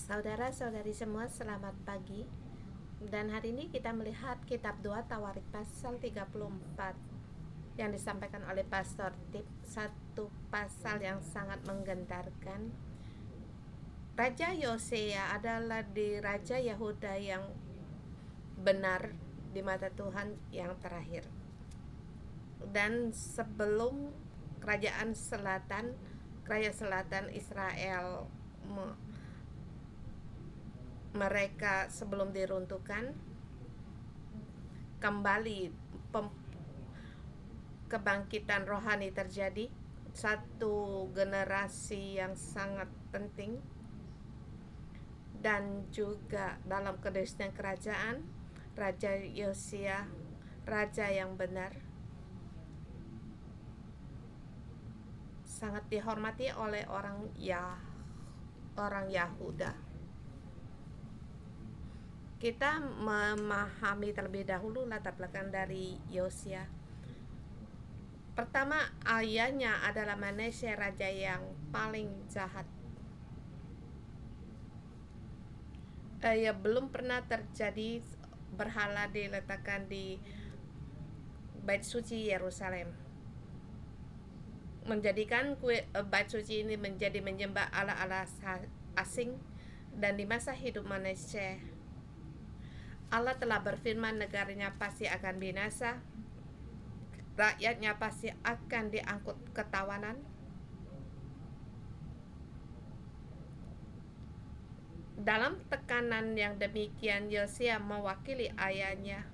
Saudara-saudari semua, selamat pagi. Dan hari ini kita melihat kitab 2 Tawarik pasal 34 yang disampaikan oleh Pastor Tip. Satu pasal yang sangat menggentarkan. Raja Yosea adalah Raja Yehuda yang benar di mata Tuhan yang terakhir. Dan sebelum kerajaan selatan Israel mereka sebelum diruntuhkan, kembali kebangkitan rohani terjadi. Satu generasi yang sangat penting, dan juga dalam kedinasan kerajaan Raja Yosia, raja yang benar, sangat dihormati oleh orang Yahuda. Kita memahami terlebih dahulu latar belakang dari Yosia. Pertama, ayahnya adalah Manasye, raja yang paling jahat. Belum pernah terjadi berhala diletakkan di Bait Suci Yerusalem, menjadikan Bait Suci ini menjadi menyembah Allah-Allah asing. Dan di masa hidup Manasye, Allah telah berfirman negaranya pasti akan binasa, rakyatnya pasti akan diangkut ke tawanan. Dalam tekanan yang demikian, Yosia mewakili ayahnya.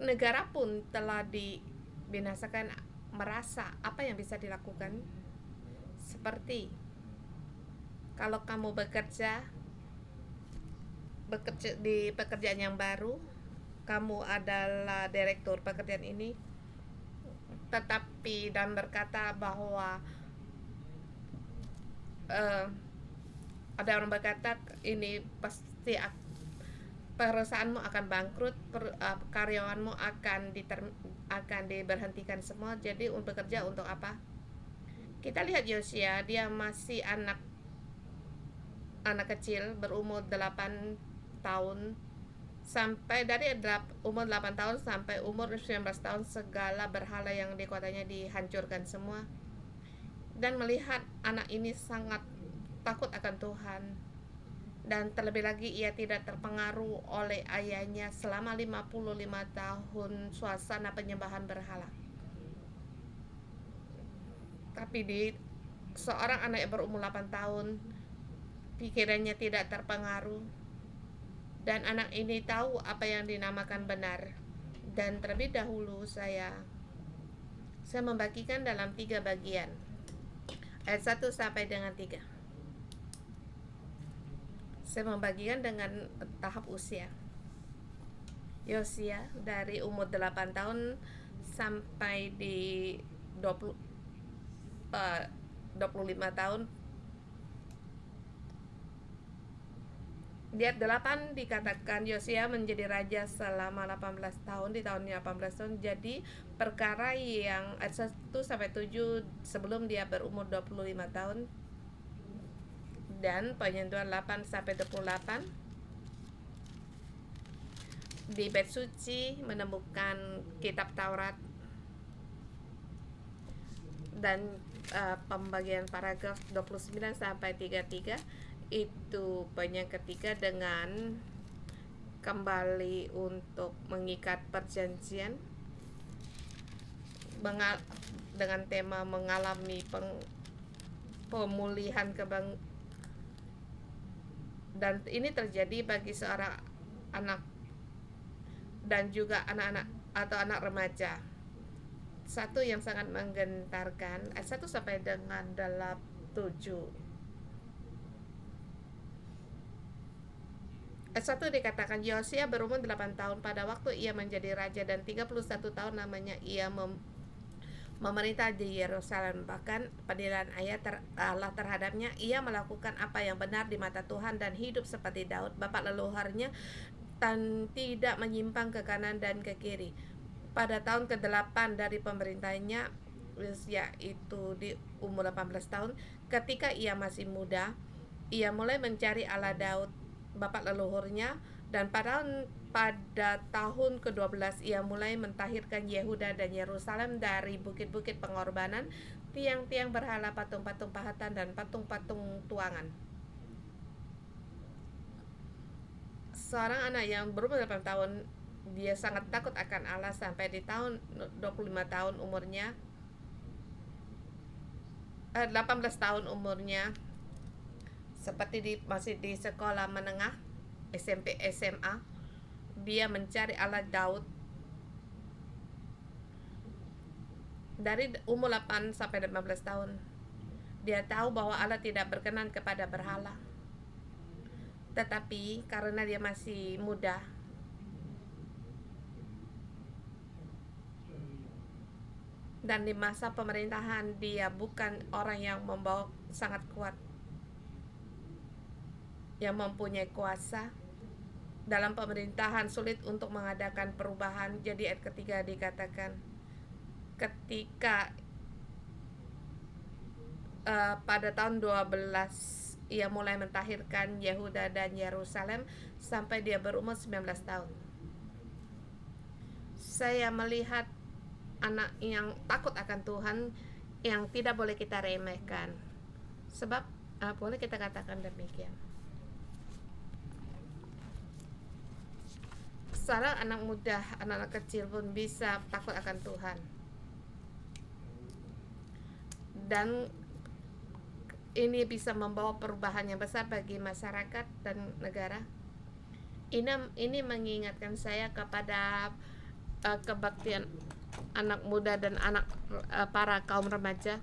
Negara pun telah dibinasakan, merasa apa yang bisa dilakukan. Seperti kalau kamu bekerja di pekerjaan yang baru, kamu adalah direktur pekerjaan ini, tetapi dan berkata bahwa ada orang berkata ini pasti perusahaanmu akan bangkrut, karyawanmu akan diberhentikan semua. Jadi bekerja untuk apa? Kita lihat Yosia, dia masih anak kecil berumur 8 tahun, sampai dari umur 8 tahun sampai umur 19 tahun segala berhala yang di kotanya dihancurkan semua. Dan melihat anak ini sangat takut akan Tuhan, dan terlebih lagi ia tidak terpengaruh oleh ayahnya selama 55 tahun suasana penyembahan berhala. Tapi seorang anak yang berumur 8 tahun, pikirannya tidak terpengaruh, dan anak ini tahu apa yang dinamakan benar. Dan terlebih dahulu saya membagikan dalam 3 bagian, ayat 1 sampai dengan 3. Saya membagikan dengan tahap usia. Yosia dari umur 8 tahun sampai di 25 tahun. Di ayat 8 dikatakan Yosia menjadi raja selama 18 tahun. Di tahun 18 tahun jadi perkara yang ayat 1 sampai 7 sebelum dia berumur 25 tahun. Dan penyentuhan 8 sampai 28 di Bait Suci menemukan kitab Taurat. Dan pembagian paragraf 29 sampai 33 itu banyak ketiga dengan kembali untuk mengikat perjanjian dengan tema mengalami pemulihan dan ini terjadi bagi seorang anak dan juga anak-anak atau anak remaja. Satu yang sangat menggentarkan, ayat 1 sampai dengan 7. Ayat 1 dikatakan Yosia berumur 8 tahun pada waktu ia menjadi raja, dan 31 tahun namanya ia memerintah di Yerusalem. Bahkan padilan Allah terhadapnya, ia melakukan apa yang benar di mata Tuhan dan hidup seperti Daud bapak leluhurnya, dan tidak menyimpang ke kanan dan ke kiri. Pada tahun ke-8 dari pemerintahnya, yaitu di umur 18 tahun, ketika ia masih muda, ia mulai mencari Allah Daud, bapak leluhurnya, dan pada tahun ke-12 ia mulai mentahirkan Yehuda dan Yerusalem dari bukit-bukit pengorbanan, tiang-tiang berhala, patung-patung pahatan, dan patung-patung tuangan. Seorang anak yang berumur 8 tahun, dia sangat takut akan Allah sampai di tahun 25 tahun umurnya, 18 tahun umurnya, seperti masih di sekolah menengah, SMP, SMA, dia mencari Allah Daud. Dari umur 8 sampai 15 tahun, dia tahu bahwa Allah tidak berkenan kepada berhala. Tetapi karena dia masih muda, dan di masa pemerintahan dia bukan orang yang membawa sangat kuat, yang mempunyai kuasa dalam pemerintahan, sulit untuk mengadakan perubahan. Jadi ayat ketiga dikatakan, ketika pada tahun 12 ia mulai mentahirkan Yehuda dan Yerusalem sampai dia berumur 19 tahun. Saya melihat anak yang takut akan Tuhan yang tidak boleh kita remehkan. Sebab boleh kita katakan demikian, seorang anak muda, anak-anak kecil pun bisa takut akan Tuhan. Dan ini bisa membawa perubahan yang besar bagi masyarakat dan negara. Ini mengingatkan saya kepada kebaktian anak muda dan para kaum remaja,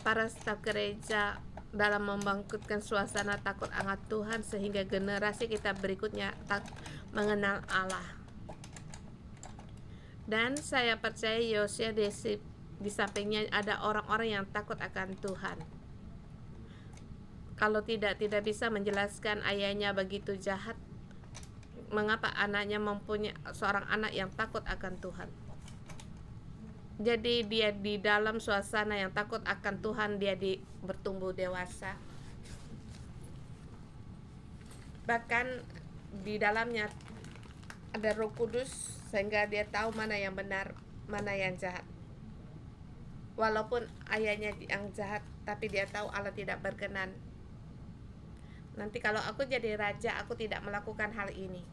para staf gereja, dalam membangkitkan suasana takut akan Tuhan sehingga generasi kita berikutnya mengenal Allah. Dan saya percaya Yosua di sampingnya ada orang-orang yang takut akan Tuhan. Kalau tidak bisa menjelaskan ayahnya begitu jahat, mengapa anaknya mempunyai seorang anak yang takut akan Tuhan. Jadi dia di dalam suasana yang takut akan Tuhan, dia bertumbuh dewasa. Bahkan di dalamnya ada Roh Kudus sehingga dia tahu mana yang benar, mana yang jahat. Walaupun ayahnya yang jahat, tapi dia tahu Allah tidak berkenan. Nanti kalau aku jadi raja, aku tidak melakukan hal ini.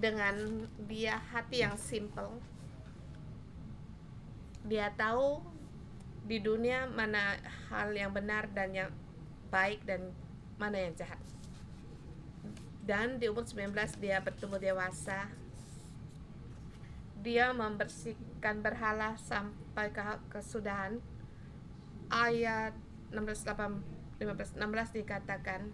Dengan dia hati yang simple, dia tahu di dunia mana hal yang benar dan yang baik dan mana yang jahat. Dan di umur 19 dia bertumbuh dewasa. Dia membersihkan berhala sampai ke kesudahan. Ayat 16 dikatakan,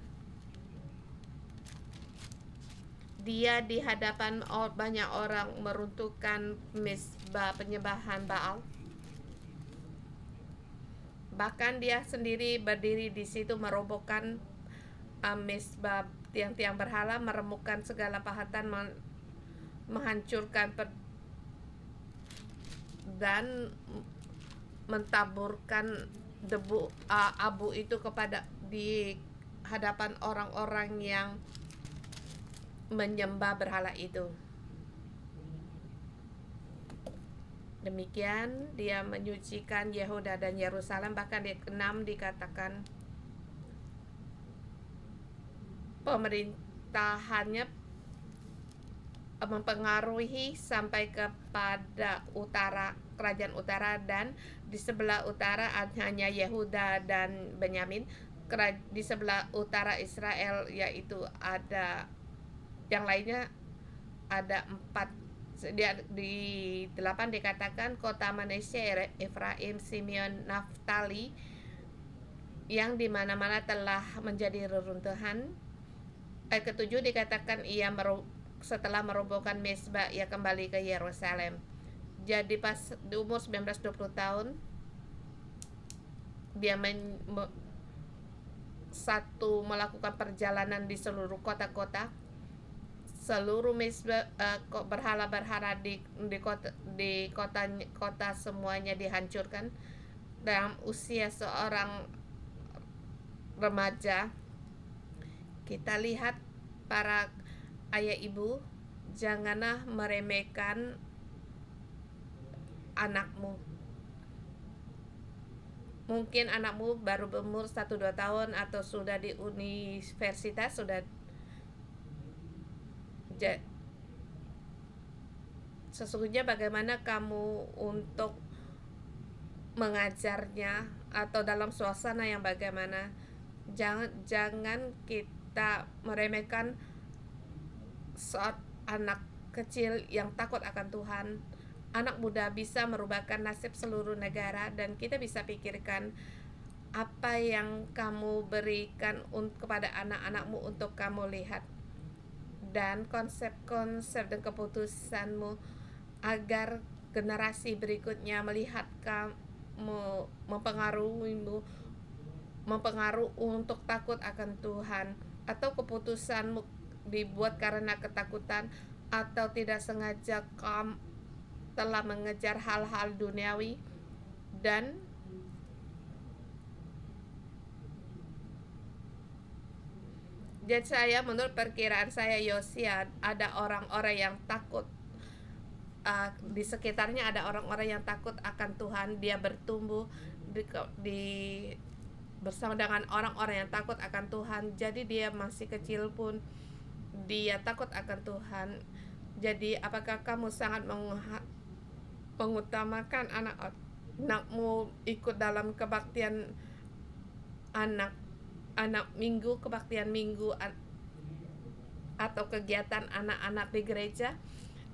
dia di hadapan banyak orang meruntuhkan mezbah penyembahan Baal. Bahkan dia sendiri berdiri di situ merobohkan mezbah tiang-tiang berhala, meremukkan segala pahatan, menghancurkan dan mentaburkan debu abu itu di hadapan orang-orang yang menyembah berhala itu. Demikian dia menyucikan Yehuda dan Yerusalem. Bahkan di 6 dikatakan pemerintahannya mempengaruhi sampai kepada kerajaan utara, dan di sebelah utara hanya Yehuda dan Benyamin. Di sebelah utara Israel, yaitu ada yang lainnya, ada 4. Di 8 dikatakan kota Manasye, Efraim, Simeon, Naftali, yang dimana-mana telah menjadi reruntuhan. Ayat ke-7 dikatakan setelah merobohkan mezbah, ia kembali ke Yerusalem. Jadi pas di umur 19-20 tahun, dia melakukan perjalanan di seluruh kota-kota. Seluruh mezbah berhala-berhala di kota semuanya dihancurkan. Dalam usia seorang remaja, kita lihat para ayah ibu, janganlah meremehkan anakmu. Mungkin anakmu baru berumur 1-2 tahun atau sudah di universitas, sesungguhnya bagaimana kamu untuk mengajarnya atau dalam suasana yang bagaimana. Jangan kita meremehkan saat anak kecil yang takut akan Tuhan. Anak muda bisa merubahkan nasib seluruh negara, dan kita bisa pikirkan apa yang kamu berikan kepada anak-anakmu untuk kamu lihat, dan konsep-konsep dan keputusanmu agar generasi berikutnya melihat kamu mempengaruhi untuk takut akan Tuhan, atau keputusanmu dibuat karena ketakutan atau tidak sengaja kamu telah mengejar hal-hal duniawi. Dan saya, menurut perkiraan saya, Yosia, ada orang-orang yang takut, di sekitarnya ada orang-orang yang takut akan Tuhan. Dia bertumbuh bersama dengan orang-orang yang takut akan Tuhan. Jadi dia masih kecil pun dia takut akan Tuhan. Jadi apakah kamu sangat mengutamakan anak-anakmu ikut dalam kebaktian anak minggu, kebaktian minggu, atau kegiatan anak-anak di gereja?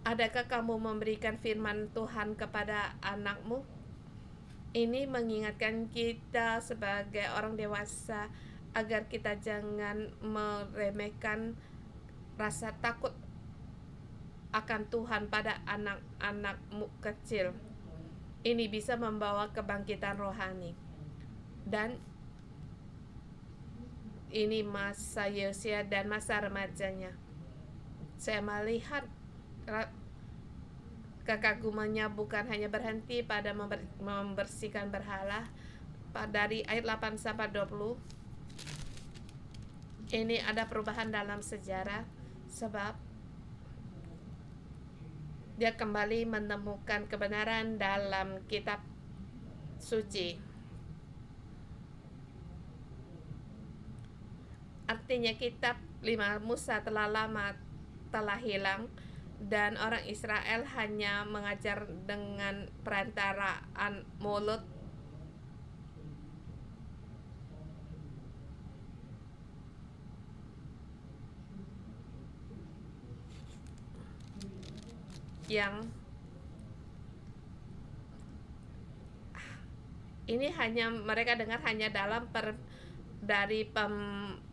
Adakah kamu memberikan firman Tuhan kepada anakmu? Ini mengingatkan kita sebagai orang dewasa agar kita jangan meremehkan rasa takut akan Tuhan pada anak-anakmu kecil. Ini bisa membawa kebangkitan rohani. Dan ini masa Yosia dan masa remajanya. Saya melihat kekagumannya bukan hanya berhenti pada membersihkan berhala. Dari ayat 8 sampai 20 ini ada perubahan dalam sejarah, sebab dia kembali menemukan kebenaran dalam kitab suci. Artinya kitab 5 Musa telah hilang, dan orang Israel hanya mengajar dengan perantaraan mulut. Yang ini hanya mereka dengar hanya dalam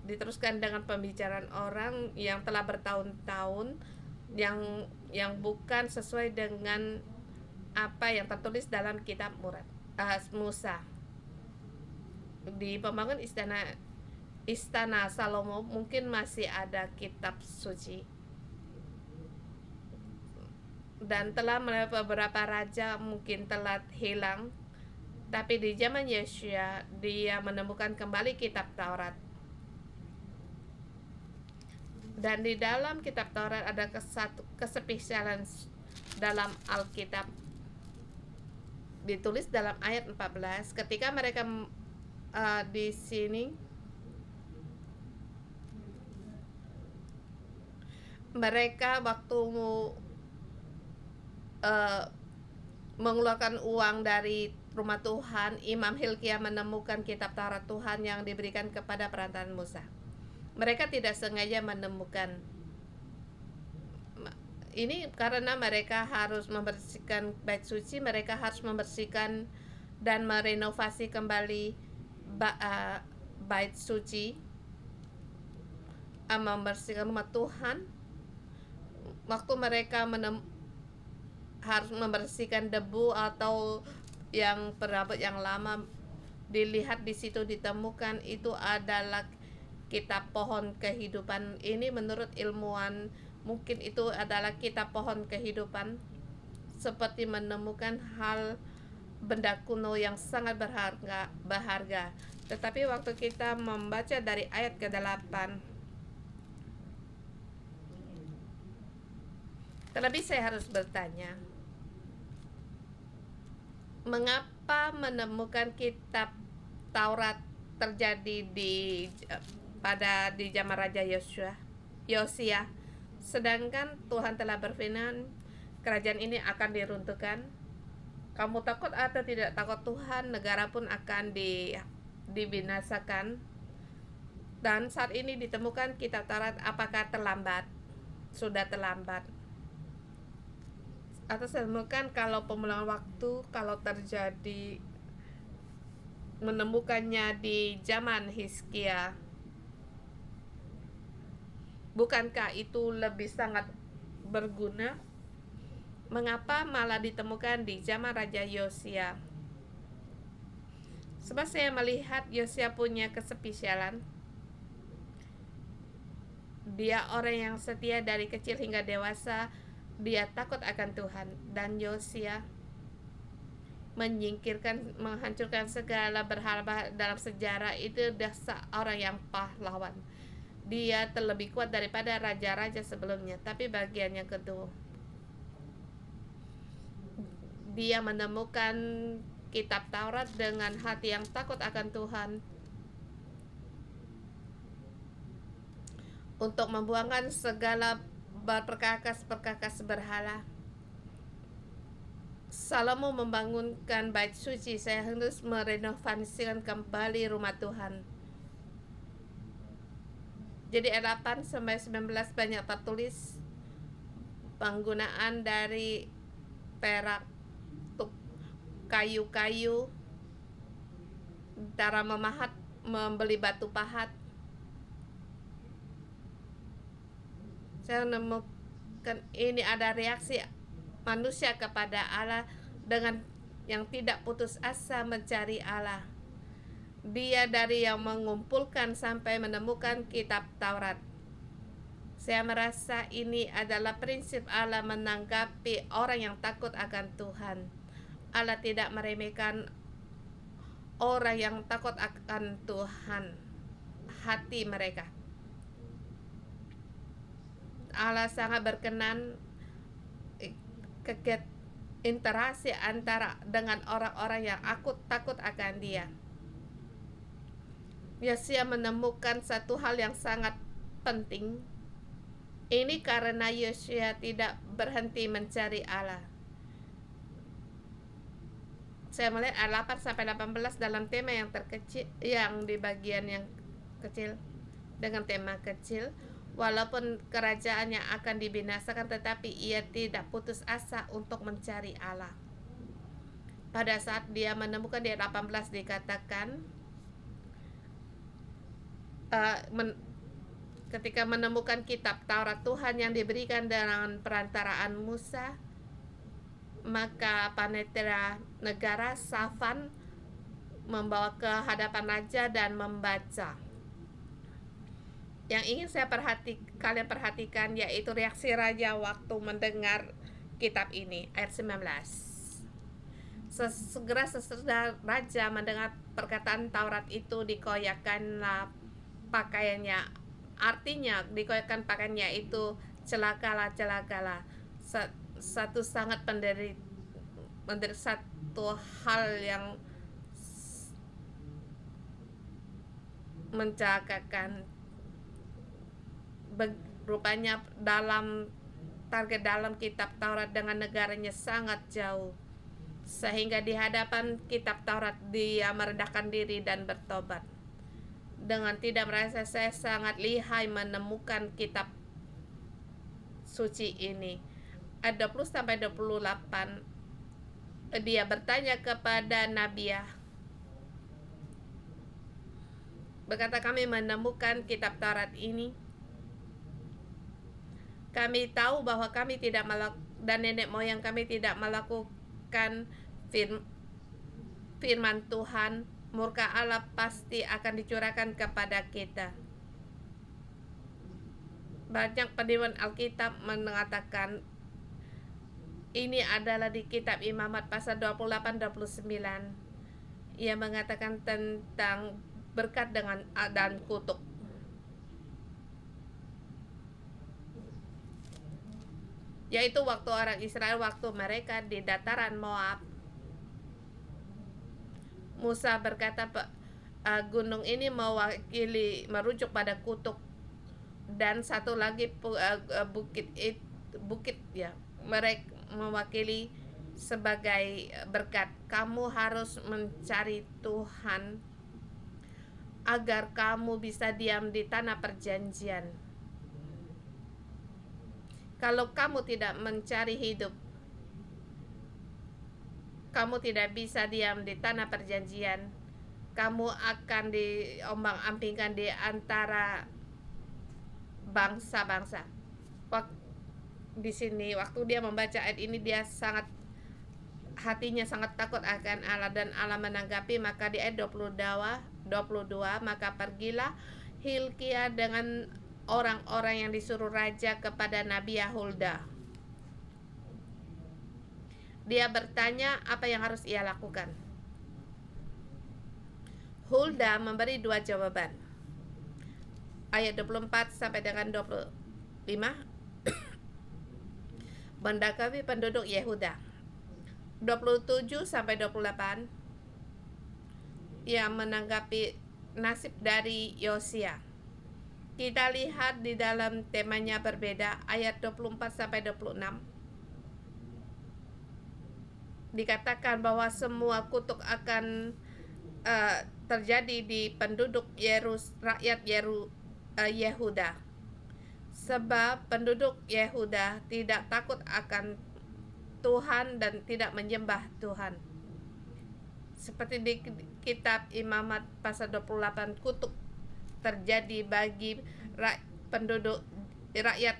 diteruskan dengan pembicaraan orang yang telah bertahun-tahun, yang bukan sesuai dengan apa yang tertulis dalam kitab Musa. Di pembangun istana Salomo mungkin masih ada kitab suci, dan telah beberapa raja mungkin telah hilang. Tapi di zaman Yesua dia menemukan kembali kitab Taurat. Dan di dalam kitab Taurat ada kesepesialan dalam Alkitab. Ditulis dalam ayat 14, ketika mereka di sini mereka waktu mengeluarkan uang dari rumah Tuhan, Imam Hilkiah menemukan kitab Taurat Tuhan yang diberikan kepada perantaraan Musa. Mereka tidak sengaja menemukan ini karena mereka harus membersihkan bait suci, mereka harus membersihkan dan merenovasi kembali bait suci, membersihkan rumah Tuhan. Waktu mereka harus membersihkan debu atau yang perabot yang lama, dilihat di situ ditemukan itu adalah kitab pohon kehidupan. Ini menurut ilmuwan mungkin itu adalah kitab pohon kehidupan, seperti menemukan hal benda kuno yang sangat berharga. Tetapi waktu kita membaca dari ayat ke-8, terlebih saya harus bertanya, mengapa menemukan kitab Taurat terjadi di zaman Raja Yosia, sedangkan Tuhan telah berfirman kerajaan ini akan diruntuhkan. Kamu takut atau tidak takut Tuhan, negara pun akan dibinasakan. Dan saat ini ditemukan kitab Taurat, apakah terlambat? Sudah terlambat. Atau saya temukan kalau pemulangan waktu, kalau terjadi menemukannya di zaman Hizkia, bukankah itu lebih sangat berguna? Mengapa malah ditemukan di zaman Raja Yosia? Sebab saya melihat Yosia punya kespesialan. Dia orang yang setia dari kecil hingga dewasa. Dia takut akan Tuhan. Dan Yosia menghancurkan segala berhala dalam sejarah. Itu dasar orang yang pahlawan. Dia terlebih kuat daripada raja-raja sebelumnya. Tapi bagian yang kedua, dia menemukan kitab Taurat dengan hati yang takut akan Tuhan, untuk membuangkan segala perkakas berhala. Salomo membangunkan bait suci. Saya harus merenovasikan kembali rumah Tuhan. Jadi ayat 8 sampai 19 banyak tertulis penggunaan dari perak, kayu-kayu, cara membeli batu pahat. Saya menemukan ini ada reaksi manusia kepada Allah dengan yang tidak putus asa mencari Allah. Dia dari yang mengumpulkan sampai menemukan kitab Taurat. Saya merasa ini adalah prinsip Allah menanggapi orang yang takut akan Tuhan. Allah tidak meremehkan orang yang takut akan Tuhan, hati mereka. Allah sangat berkenan interaksi antara dengan orang-orang yang takut akan Dia. Yosia menemukan satu hal yang sangat penting. Ini karena Yosia tidak berhenti mencari Allah. Saya melihat ayat 8 sampai 18 dalam tema yang terkecil, yang di bagian yang kecil, dengan tema kecil. Walaupun kerajaannya akan dibinasakan, tetapi ia tidak putus asa untuk mencari Allah. Pada saat dia menemukan di ayat 18 dikatakan, ketika menemukan kitab Taurat Tuhan yang diberikan dengan perantaraan Musa, maka panitera negara Safan membawa ke hadapan raja dan membaca. Yang ingin kalian perhatikan yaitu reaksi raja waktu mendengar kitab ini, ayat 19. Segera sesudah raja mendengar perkataan Taurat itu, dikoyakkanlah pakaiannya. Artinya dikoyakkan pakaiannya itu celakalah. Satu sangat menderita satu hal yang mencelakakan. Rupanya target dalam kitab Taurat dengan negaranya sangat jauh, sehingga di hadapan kitab Taurat dia merendahkan diri dan bertobat. Dengan tidak merasa saya sangat lihai menemukan kitab suci ini. Ayat 20 sampai 28, dia bertanya kepada Nabiah, berkata, kami menemukan kitab Taurat ini. Kami tahu bahwa kami tidak dan nenek moyang kami tidak melakukan firman Tuhan. Murka Allah pasti akan dicurahkan kepada kita. Banyak pendidikan Alkitab mengatakan ini adalah di kitab Imamat pasal 28-29. Ia mengatakan tentang berkat dan kutuk. Yaitu waktu orang Israel, waktu mereka di dataran Moab, Musa berkata, gunung ini merujuk pada kutuk, dan satu lagi bukit ya, mereka mewakili sebagai berkat. Kamu harus mencari Tuhan agar kamu bisa diam di tanah perjanjian. Kalau kamu tidak mencari hidup, kamu tidak bisa diam di tanah perjanjian. Kamu akan diombang-ambingkan di antara bangsa-bangsa. Di sini waktu dia membaca ayat ini, dia hatinya sangat takut akan Allah, dan Allah menanggapi. Maka di ayat 22, maka pergilah Hilkia dengan orang-orang yang disuruh raja kepada Nabi Yahulda. Dia bertanya apa yang harus ia lakukan. Hulda memberi 2 jawaban. Ayat 24 sampai dengan 25. Mendekati penduduk Yehuda. 27 sampai 28. Ia menanggapi nasib dari Yosia. Kita lihat di dalam temanya berbeda. Ayat 24 sampai 26. Dikatakan bahwa semua kutuk akan terjadi di penduduk rakyat Yehuda, sebab penduduk Yehuda tidak takut akan Tuhan dan tidak menyembah Tuhan. Seperti di kitab Imamat pasal 28, kutuk terjadi bagi penduduk rakyat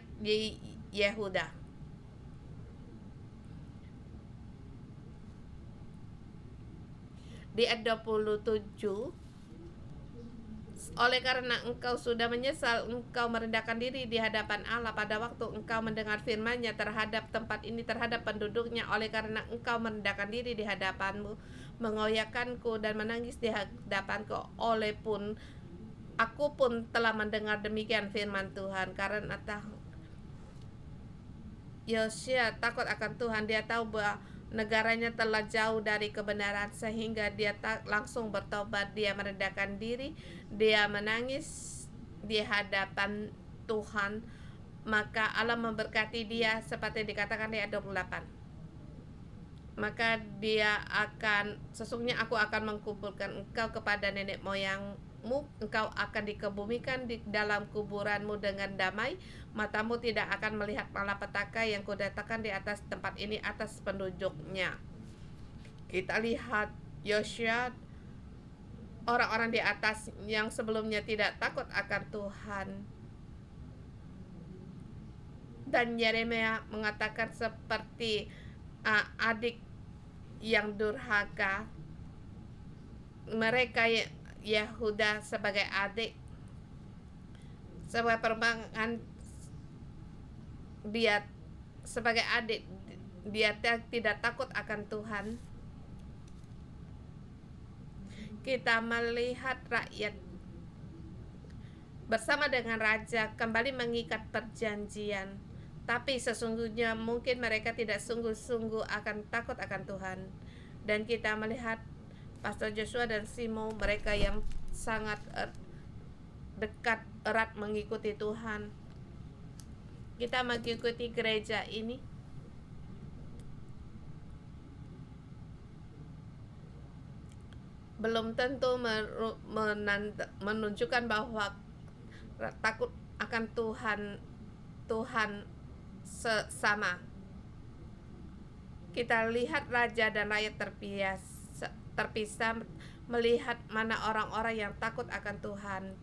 Yehuda. Di ayat 27, oleh karena engkau sudah menyesal, engkau merendahkan diri di hadapan Allah pada waktu engkau mendengar firman-Nya terhadap tempat ini, terhadap penduduknya. Oleh karena engkau merendahkan diri di hadapanmu, mengoyakkanku dan menangis di hadapanku, aku pun telah mendengar demikian firman Tuhan. Karena Yosia takut akan Tuhan, dia tahu bahwa negaranya telah jauh dari kebenaran, sehingga dia langsung bertobat. Dia merendahkan diri, dia menangis di hadapan Tuhan. Maka Allah memberkati dia seperti dikatakan di ayat 28. Maka sesungguhnya aku akan mengumpulkan engkau kepada nenek moyangmu, engkau akan dikebumikan di dalam kuburanmu dengan damai. Matamu tidak akan melihat malapetaka yang kudatangkan di atas tempat ini, atas penduduknya. Kita lihat Yosua, orang-orang di atas yang sebelumnya tidak takut akan Tuhan. Dan Yeremia mengatakan seperti adik yang durhaka. Mereka Yehuda sebagai adik, sebagai perempuan, dia sebagai adik, dia tidak takut akan Tuhan. Kita melihat rakyat bersama dengan raja kembali mengikat perjanjian, tapi sesungguhnya mungkin mereka tidak sungguh-sungguh akan takut akan Tuhan. Dan kita melihat Pastor Joshua dan Simo, mereka yang sangat dekat, erat mengikuti Tuhan. Kita mengikuti gereja ini belum tentu menunjukkan bahwa takut akan Tuhan sama. Kita lihat raja dan rakyat terpisah, melihat mana orang-orang yang takut akan Tuhan.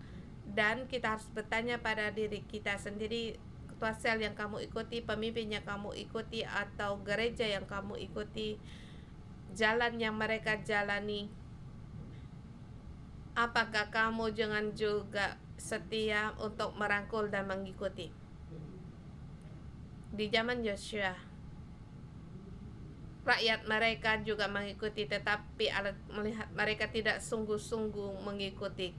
Dan kita harus bertanya pada diri kita sendiri, ketua sel yang kamu ikuti, pemimpin yang kamu ikuti, atau gereja yang kamu ikuti, jalan yang mereka jalani, apakah kamu jangan juga setia untuk merangkul dan mengikuti? Di zaman Yosua, rakyat mereka juga mengikuti, tetapi Allah melihat mereka tidak sungguh-sungguh mengikuti,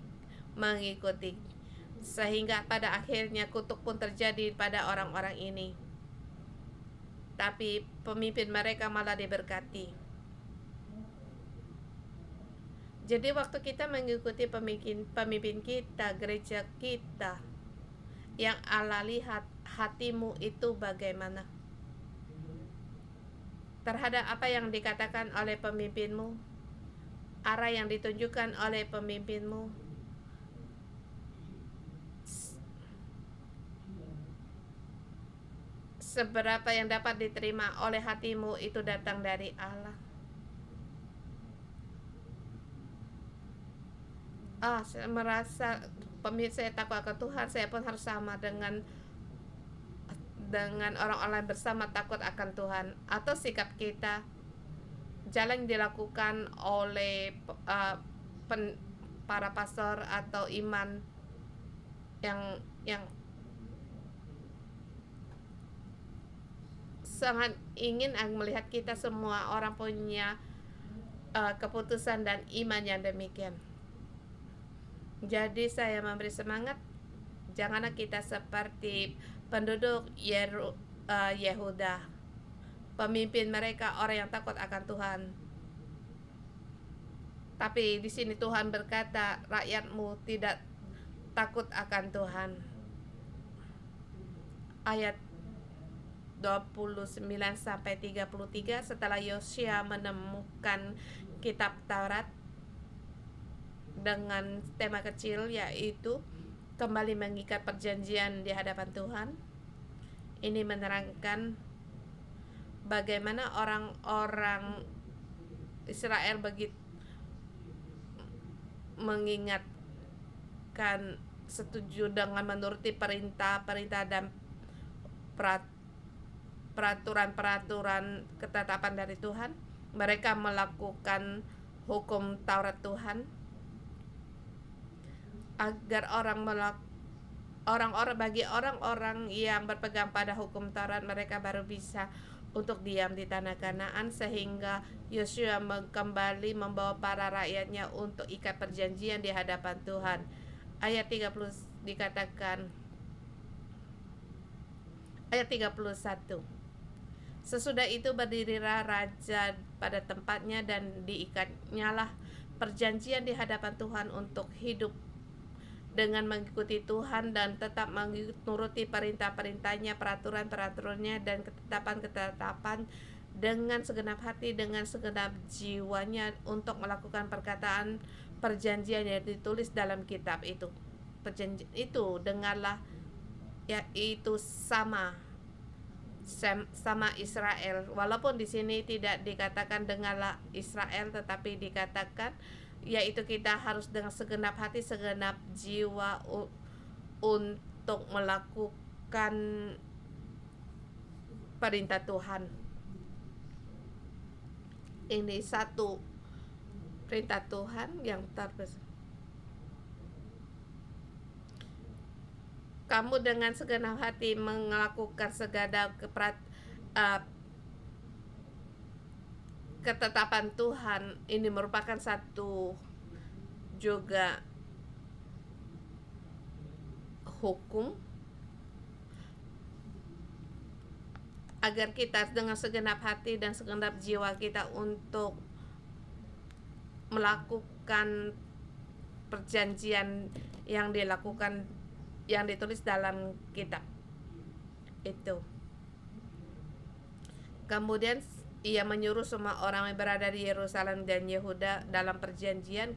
sehingga pada akhirnya kutuk pun terjadi pada orang-orang ini. Tapi pemimpin mereka malah diberkati. Jadi waktu kita mengikuti pemimpin kita, gereja kita, yang Allah lihat hatimu itu bagaimana terhadap apa yang dikatakan oleh pemimpinmu, arah yang ditunjukkan oleh pemimpinmu. Seberapa yang dapat diterima oleh hatimu itu datang dari Allah. Saya merasa saya takut akan Tuhan, saya pun harus sama dengan orang-orang bersama takut akan Tuhan. Atau sikap kita, jalan yang dilakukan oleh para pastor atau iman yang sangat ingin melihat kita semua orang punya keputusan dan iman yang demikian. Jadi saya memberi semangat, janganlah kita seperti penduduk Yehuda. Pemimpin mereka orang yang takut akan Tuhan. Tapi di sini Tuhan berkata, rakyatmu tidak takut akan Tuhan. Ayat 29 sampai 33, setelah Yosua menemukan kitab Taurat dengan tema kecil, yaitu kembali mengikat perjanjian di hadapan Tuhan. Ini menerangkan bagaimana orang-orang Israel begitu mengingatkan setuju dengan menuruti perintah-perintah dan peraturan-peraturan ketetapan dari Tuhan. Mereka melakukan hukum Taurat Tuhan agar bagi orang-orang yang berpegang pada hukum Taurat, mereka baru bisa untuk diam di tanah Kanaan, sehingga Yosua kembali membawa para rakyatnya untuk ikat perjanjian di hadapan Tuhan. Ayat 30 dikatakan, ayat 31, sesudah itu berdirilah raja pada tempatnya dan diikatnyalah perjanjian di hadapan Tuhan untuk hidup dengan mengikuti Tuhan dan tetap menuruti perintah-perintahnya, peraturan-peraturannya, dan ketetapan-ketetapan dengan segenap hati, dengan segenap jiwanya, untuk melakukan perkataan perjanjian yang ditulis dalam kitab itu. Perjanjian itu dengarlah, yaitu sama Israel. Walaupun di sini tidak dikatakan dengarlah Israel, tetapi dikatakan yaitu kita harus dengan segenap hati, segenap jiwa untuk melakukan perintah Tuhan. Ini satu perintah Tuhan yang terbesar. Kamu dengan segenap hati melakukan segala ketetapan Tuhan. Ini merupakan satu juga hukum agar kita dengan segenap hati dan segenap jiwa kita untuk melakukan perjanjian yang dilakukan, yang ditulis dalam kitab itu. Kemudian ia menyuruh semua orang yang berada di Yerusalem dan Yehuda dalam perjanjian.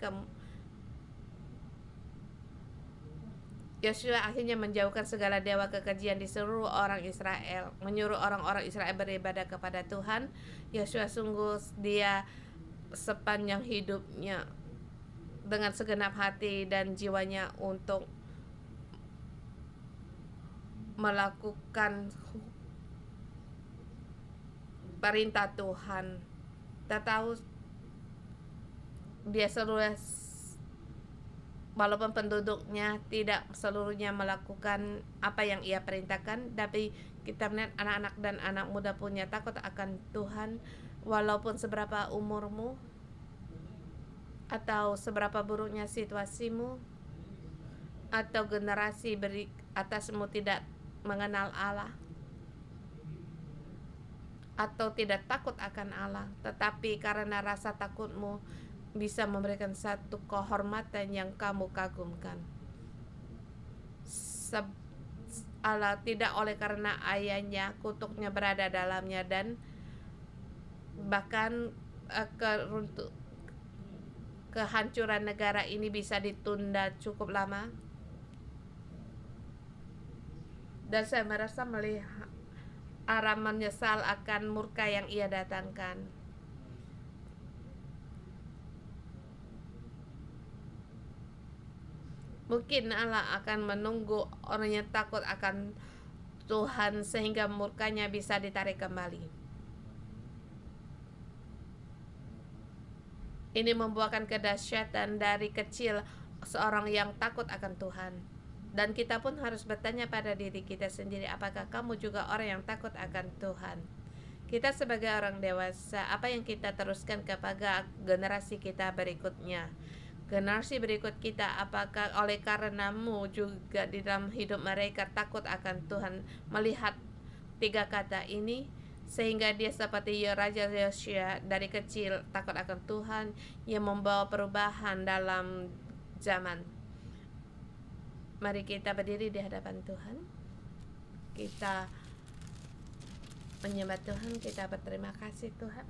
Yosua akhirnya menjauhkan segala dewa kekejian di seluruh orang Israel, menyuruh orang-orang Israel beribadah kepada Tuhan. Yosua sungguh dia sepanjang hidupnya dengan segenap hati dan jiwanya untuk melakukan perintah Tuhan. Kita tahu dia seluruh, walaupun penduduknya tidak seluruhnya melakukan apa yang ia perintahkan, tapi kita melihat anak-anak dan anak muda punya takut akan Tuhan Walaupun seberapa umurmu atau seberapa buruknya situasimu atau generasi beri atasmu tidak mengenal Allah atau tidak takut akan Allah, tetapi karena rasa takutmu bisa memberikan satu kehormatan yang kamu kagumkan. Allah tidak oleh karena ayahnya, kutuknya berada dalamnya, dan bahkan kehancuran negara ini bisa ditunda cukup lama. Dan saya merasa melihat Aram menyesal akan murka yang ia datangkan. Mungkin Allah akan menunggu orang yang takut akan Tuhan sehingga murkanya bisa ditarik kembali. Ini membuahkan kedahsyatan dari kecil seorang yang takut akan Tuhan. Dan kita pun harus bertanya pada diri kita sendiri, apakah kamu juga orang yang takut akan Tuhan? Kita sebagai orang dewasa, apa yang kita teruskan kepada generasi kita berikutnya? Generasi berikut kita, apakah oleh karenamu juga di dalam hidup mereka takut akan Tuhan, melihat 3 kata ini, sehingga dia seperti Raja Yosia dari kecil takut akan Tuhan yang membawa perubahan dalam zaman. Mari kita berdiri di hadapan Tuhan. Kita menyembah Tuhan, kita berterima kasih Tuhan.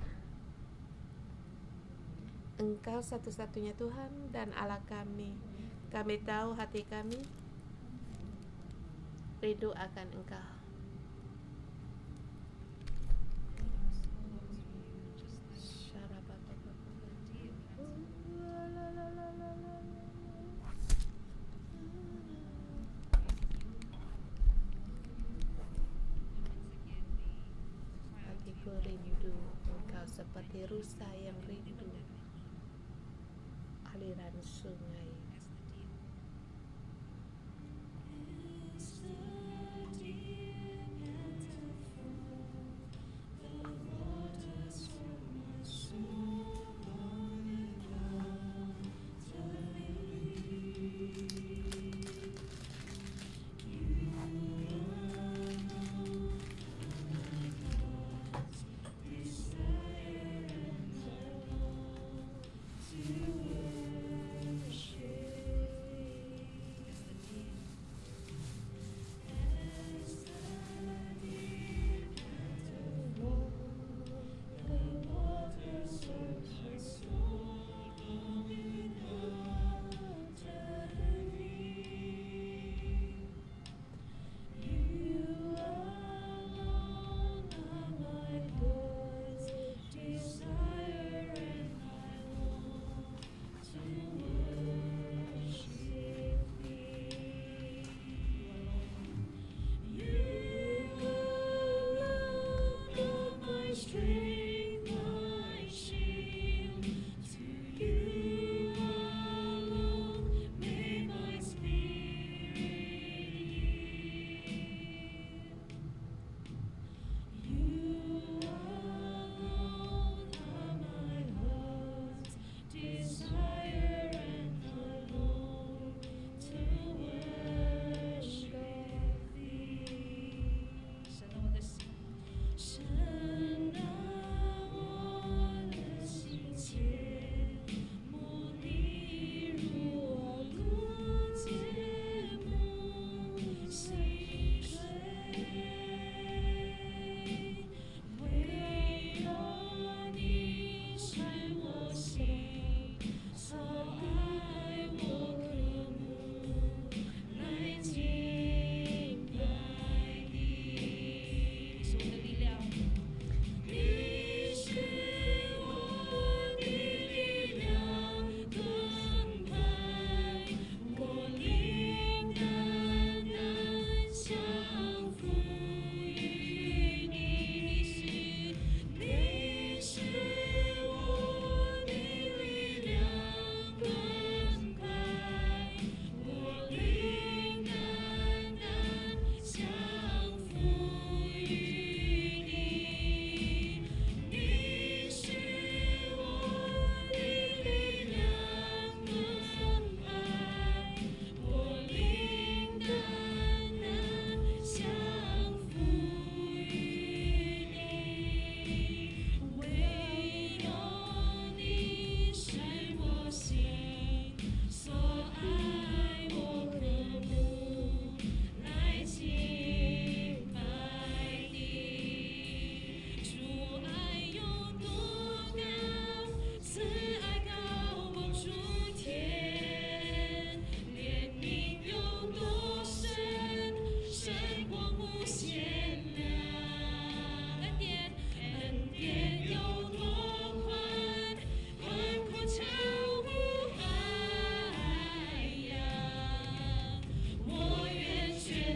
Engkau satu-satunya Tuhan dan Allah kami. Kami tahu hati kami rindu akan Engkau. Hatiku rindu Engkau seperti rusa yang rindu aliran sungai.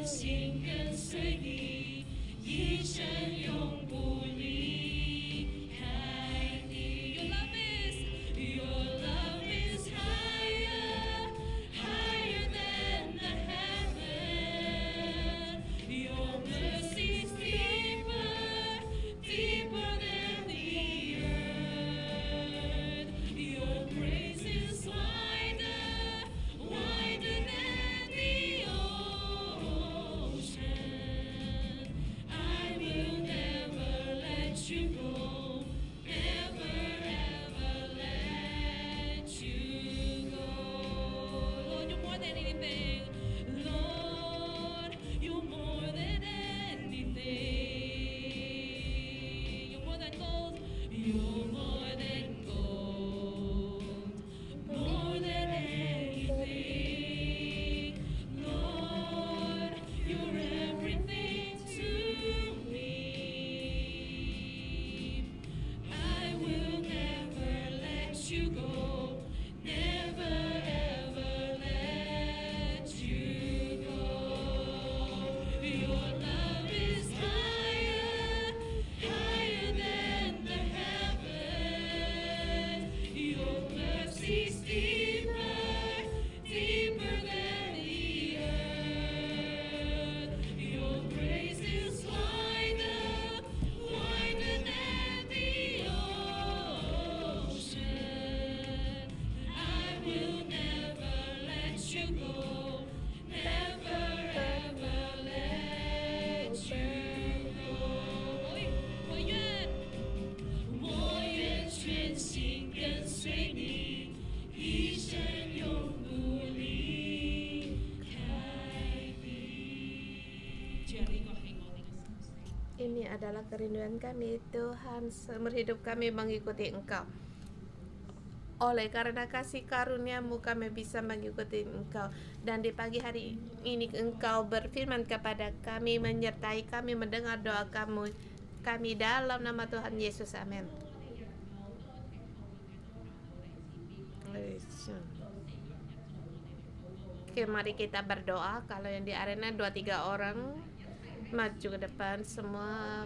心跟随你，一生永不离开你。Your love is higher, higher than the heaven. Your mercy is deeper, deeper than the earth. Your grace is wider, wider than the ocean. I will never let you go, never ever let you go. Lord, you're more than anything. Lord, you're more than anything. You're more than gold. You're more than gold. More than anything. Lord, you're everything to me. I will never let you go, never ever let you go. Your love is higher, higher than the heavens. Your mercy's deeper, deeper than the earth. Your grace is wider, wider than the ocean. I will never let you go, never ever let you go. 我愿全心跟随你，一生永不离开你。Ini adalah kerinduan kami, Tuhan, seumur hidup kami mengikuti Engkau. Oleh karena kasih karunia-Mu kami bisa mengikuti Engkau. Dan di pagi hari ini Engkau berfirman kepada kami, menyertai kami, mendengar doa kami dalam nama Tuhan Yesus. Amin. Oke, mari kita berdoa. Kalau yang di arena 2-3 orang maju ke depan semua.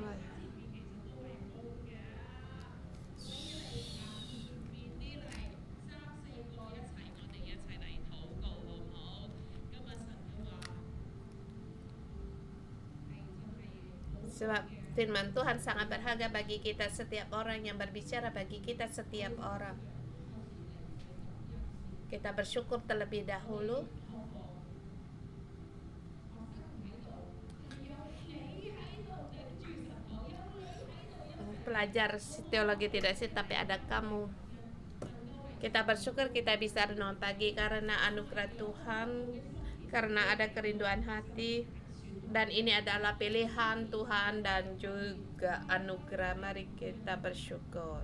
Sebab firman Tuhan sangat berharga bagi kita setiap orang, yang berbicara bagi kita setiap orang. Kita bersyukur terlebih dahulu. Pelajar teologi tidak sih, tapi ada kamu. Kita bersyukur kita bisa renung pagi karena anugerah Tuhan, karena ada kerinduan hati, dan ini adalah pilihan Tuhan dan juga anugerah. Mari kita bersyukur.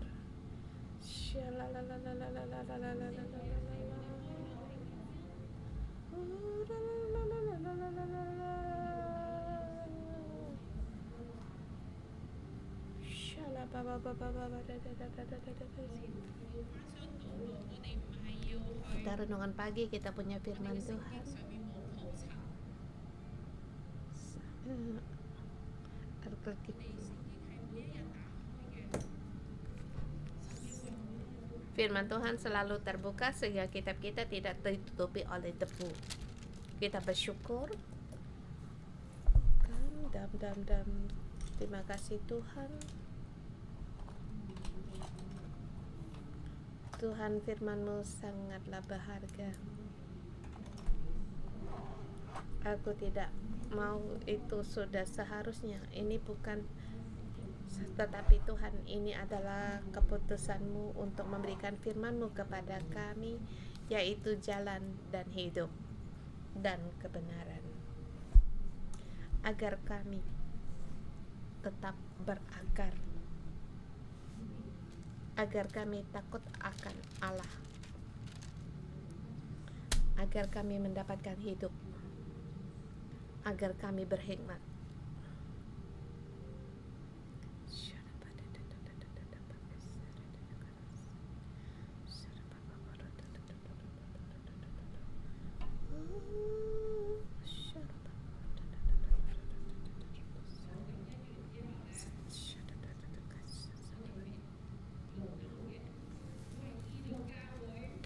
Kita renungan pagi, kita punya firman Tuhan. Firman Tuhan selalu terbuka sehingga kitab kita tidak ditutupi oleh debu. Kita bersyukur. Terima kasih Tuhan. Tuhan, firman-Mu sangatlah berharga. Aku tidak mau itu sudah seharusnya. Ini bukan, tetapi Tuhan, ini adalah keputusan-Mu untuk memberikan firman-Mu kepada kami, yaitu jalan dan hidup dan kebenaran, agar kami tetap berakar, agar kami takut akan Allah, agar kami mendapatkan hidup, agar kami berhikmat.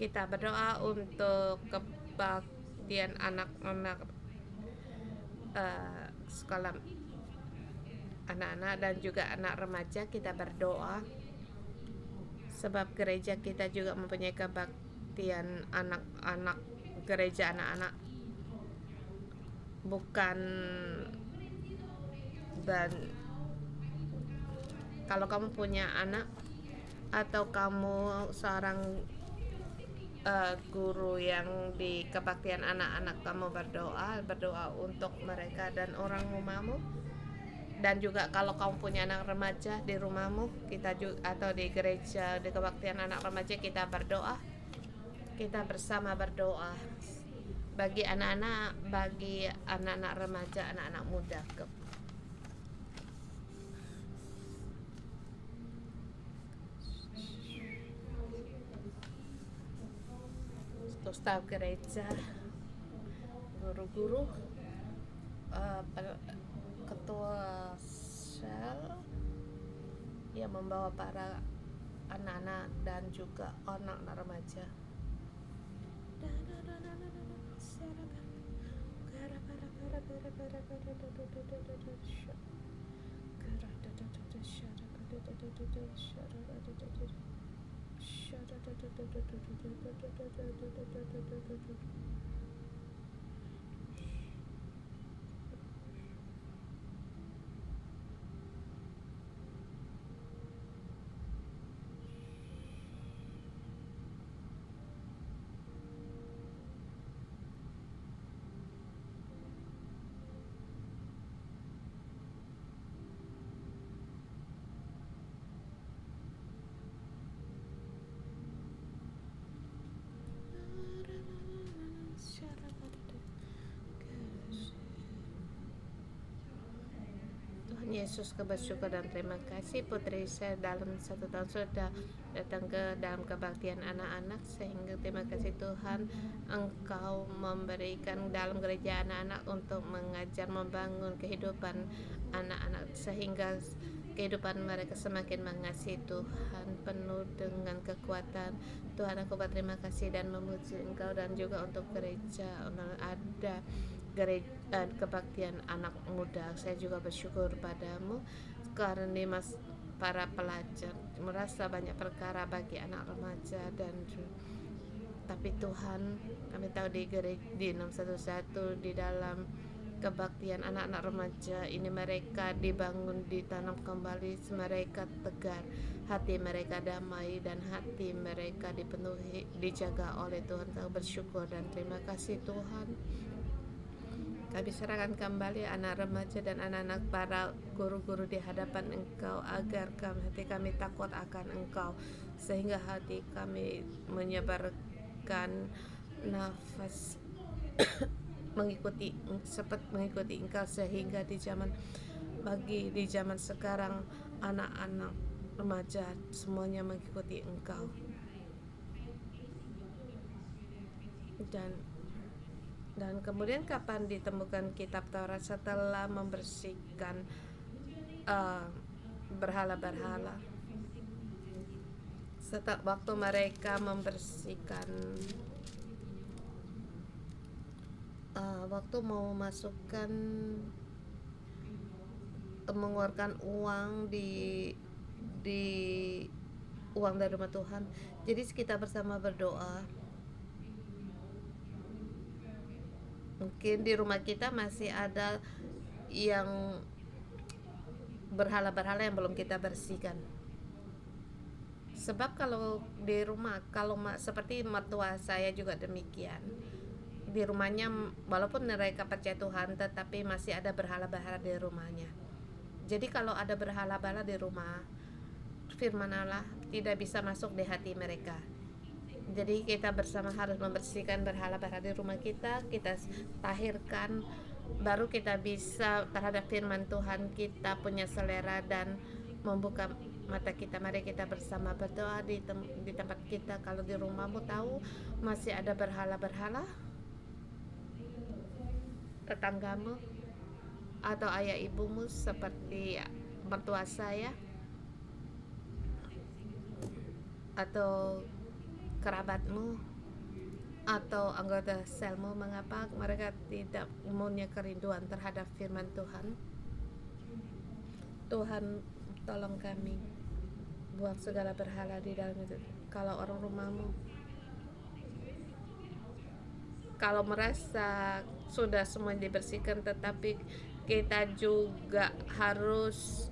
Kita berdoa untuk kebaktian anak-anak sekolah anak-anak dan juga anak remaja. Kita berdoa sebab gereja kita juga mempunyai kebaktian anak-anak, gereja anak-anak, bukan. Dan kalau kamu punya anak atau kamu seorang guru yang di kebaktian anak-anak, kamu berdoa untuk mereka dan orang rumahmu. Dan juga kalau kamu punya anak remaja di rumahmu, kita juga, atau di gereja di kebaktian anak remaja, kita berdoa, kita bersama berdoa bagi anak-anak remaja, anak-anak muda. Staf gereja, guru-guru, ketua sel yang membawa para anak-anak dan juga anak-anak remaja. Tuhan Yesus, bersyukur dan terima kasih putri saya dalam 1 tahun sudah datang ke dalam kebaktian anak-anak, sehingga terima kasih Tuhan Engkau memberikan dalam gereja anak-anak untuk mengajar, membangun kehidupan anak-anak sehingga kehidupan mereka semakin mengasihi Tuhan, penuh dengan kekuatan. Tuhan, aku berterima kasih dan memuji Engkau, dan juga untuk gereja ada kebaktian anak muda. Saya juga bersyukur padamu karena para pelajar merasa banyak perkara bagi anak remaja, dan tapi Tuhan, kami tahu di gereja di 611 di dalam kebaktian anak-anak remaja ini mereka dibangun, ditanam kembali, mereka tegar, hati mereka damai, dan hati mereka dipenuhi, dijaga oleh Tuhan. Kami bersyukur dan terima kasih Tuhan. Kami serahkan kembali anak remaja dan anak-anak para guru-guru di hadapan Engkau, agar hati kami takut akan Engkau, sehingga hati kami menyebarkan nafas mengikuti Engkau, sehingga di zaman sekarang anak-anak remaja semuanya mengikuti Engkau. Dan kemudian kapan ditemukan kitab Taurat setelah membersihkan berhala-berhala? Setelah waktu mereka membersihkan, waktu mau masukkan, mengeluarkan uang di uang dari rumah Tuhan. Jadi kita bersama berdoa. Mungkin di rumah kita masih ada yang berhala-berhala yang belum kita bersihkan. Sebab kalau di rumah, seperti mertua saya juga demikian, di rumahnya walaupun mereka percaya Tuhan, tetapi masih ada berhala-berhala di rumahnya. Jadi kalau ada berhala-berhala di rumah, firman Allah tidak bisa masuk di hati mereka. Jadi kita bersama harus membersihkan berhala-berhala di rumah kita tahirkan, baru kita bisa terhadap firman Tuhan, kita punya selera dan membuka mata kita. Mari kita bersama berdoa di tempat kita. Kalau di rumahmu tahu masih ada berhala-berhala, tetanggamu atau ayah ibumu seperti mertua saya atau kerabatmu atau anggota selmu, mengapa mereka tidak punya kerinduan terhadap firman Tuhan? Tuhan, tolong kami buang segala berhala di dalam itu. Kalau orang rumahmu, kalau merasa sudah semua dibersihkan, tetapi kita juga harus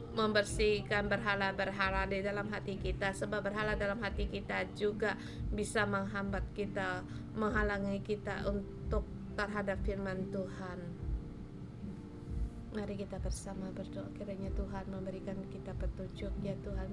membersihkan berhala-berhala di dalam hati kita, sebab berhala dalam hati kita juga bisa menghambat kita, menghalangi kita untuk terhadap firman Tuhan. Mari kita bersama berdoa, kiranya Tuhan memberikan kita petunjuk, ya Tuhan.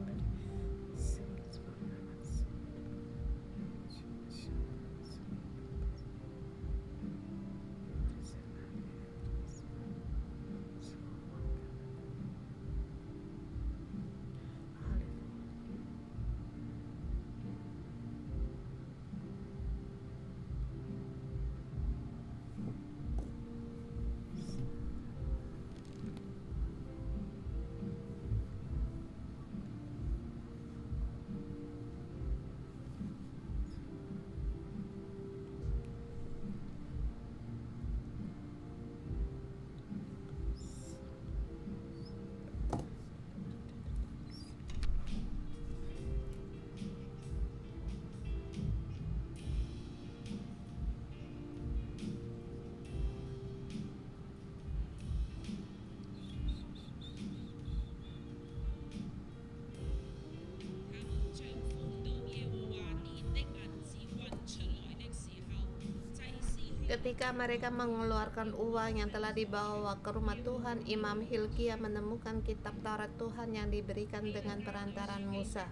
Ketika mereka mengeluarkan uang yang telah dibawa ke rumah Tuhan, Imam Hilkia menemukan kitab Taurat Tuhan yang diberikan dengan perantaran Musa.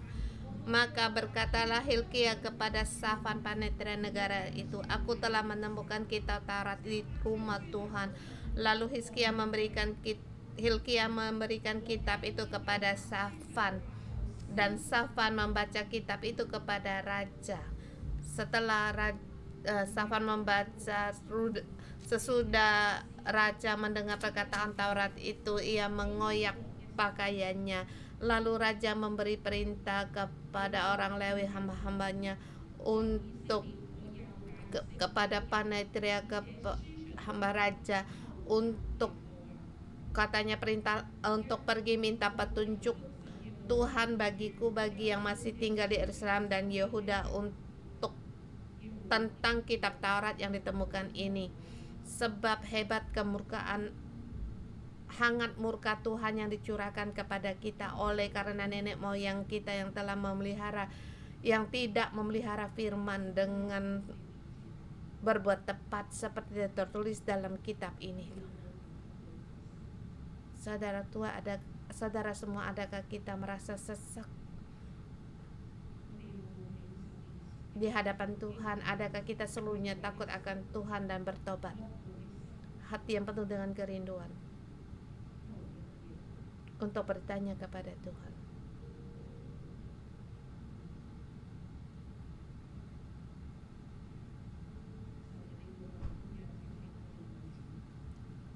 Maka berkatalah Hilkia kepada Safan Panetria negara itu, "Aku telah menemukan kitab Taurat di rumah Tuhan." Lalu Hilkia memberikan kitab itu kepada Safan, dan Safan membaca kitab itu kepada raja. Setelah Safan membaca, sesudah raja mendengar perkataan Taurat itu, ia mengoyak pakaiannya. Lalu raja memberi perintah kepada orang Lewi, hamba-hambanya, untuk kepada Panetria, hamba raja, untuk, katanya, perintah untuk pergi minta petunjuk Tuhan bagiku, bagi yang masih tinggal di Yerusalem dan Yehuda, tentang kitab Taurat yang ditemukan ini, sebab hebat kemurkaan, hangat murka Tuhan yang dicurahkan kepada kita oleh karena nenek moyang kita yang telah yang tidak memelihara firman dengan berbuat tepat seperti tertulis dalam kitab ini. Saudara semua, adakah kita merasa sesak di hadapan Tuhan? Adakah kita seluruhnya takut akan Tuhan dan bertobat? Hati yang penuh dengan kerinduan untuk bertanya kepada Tuhan.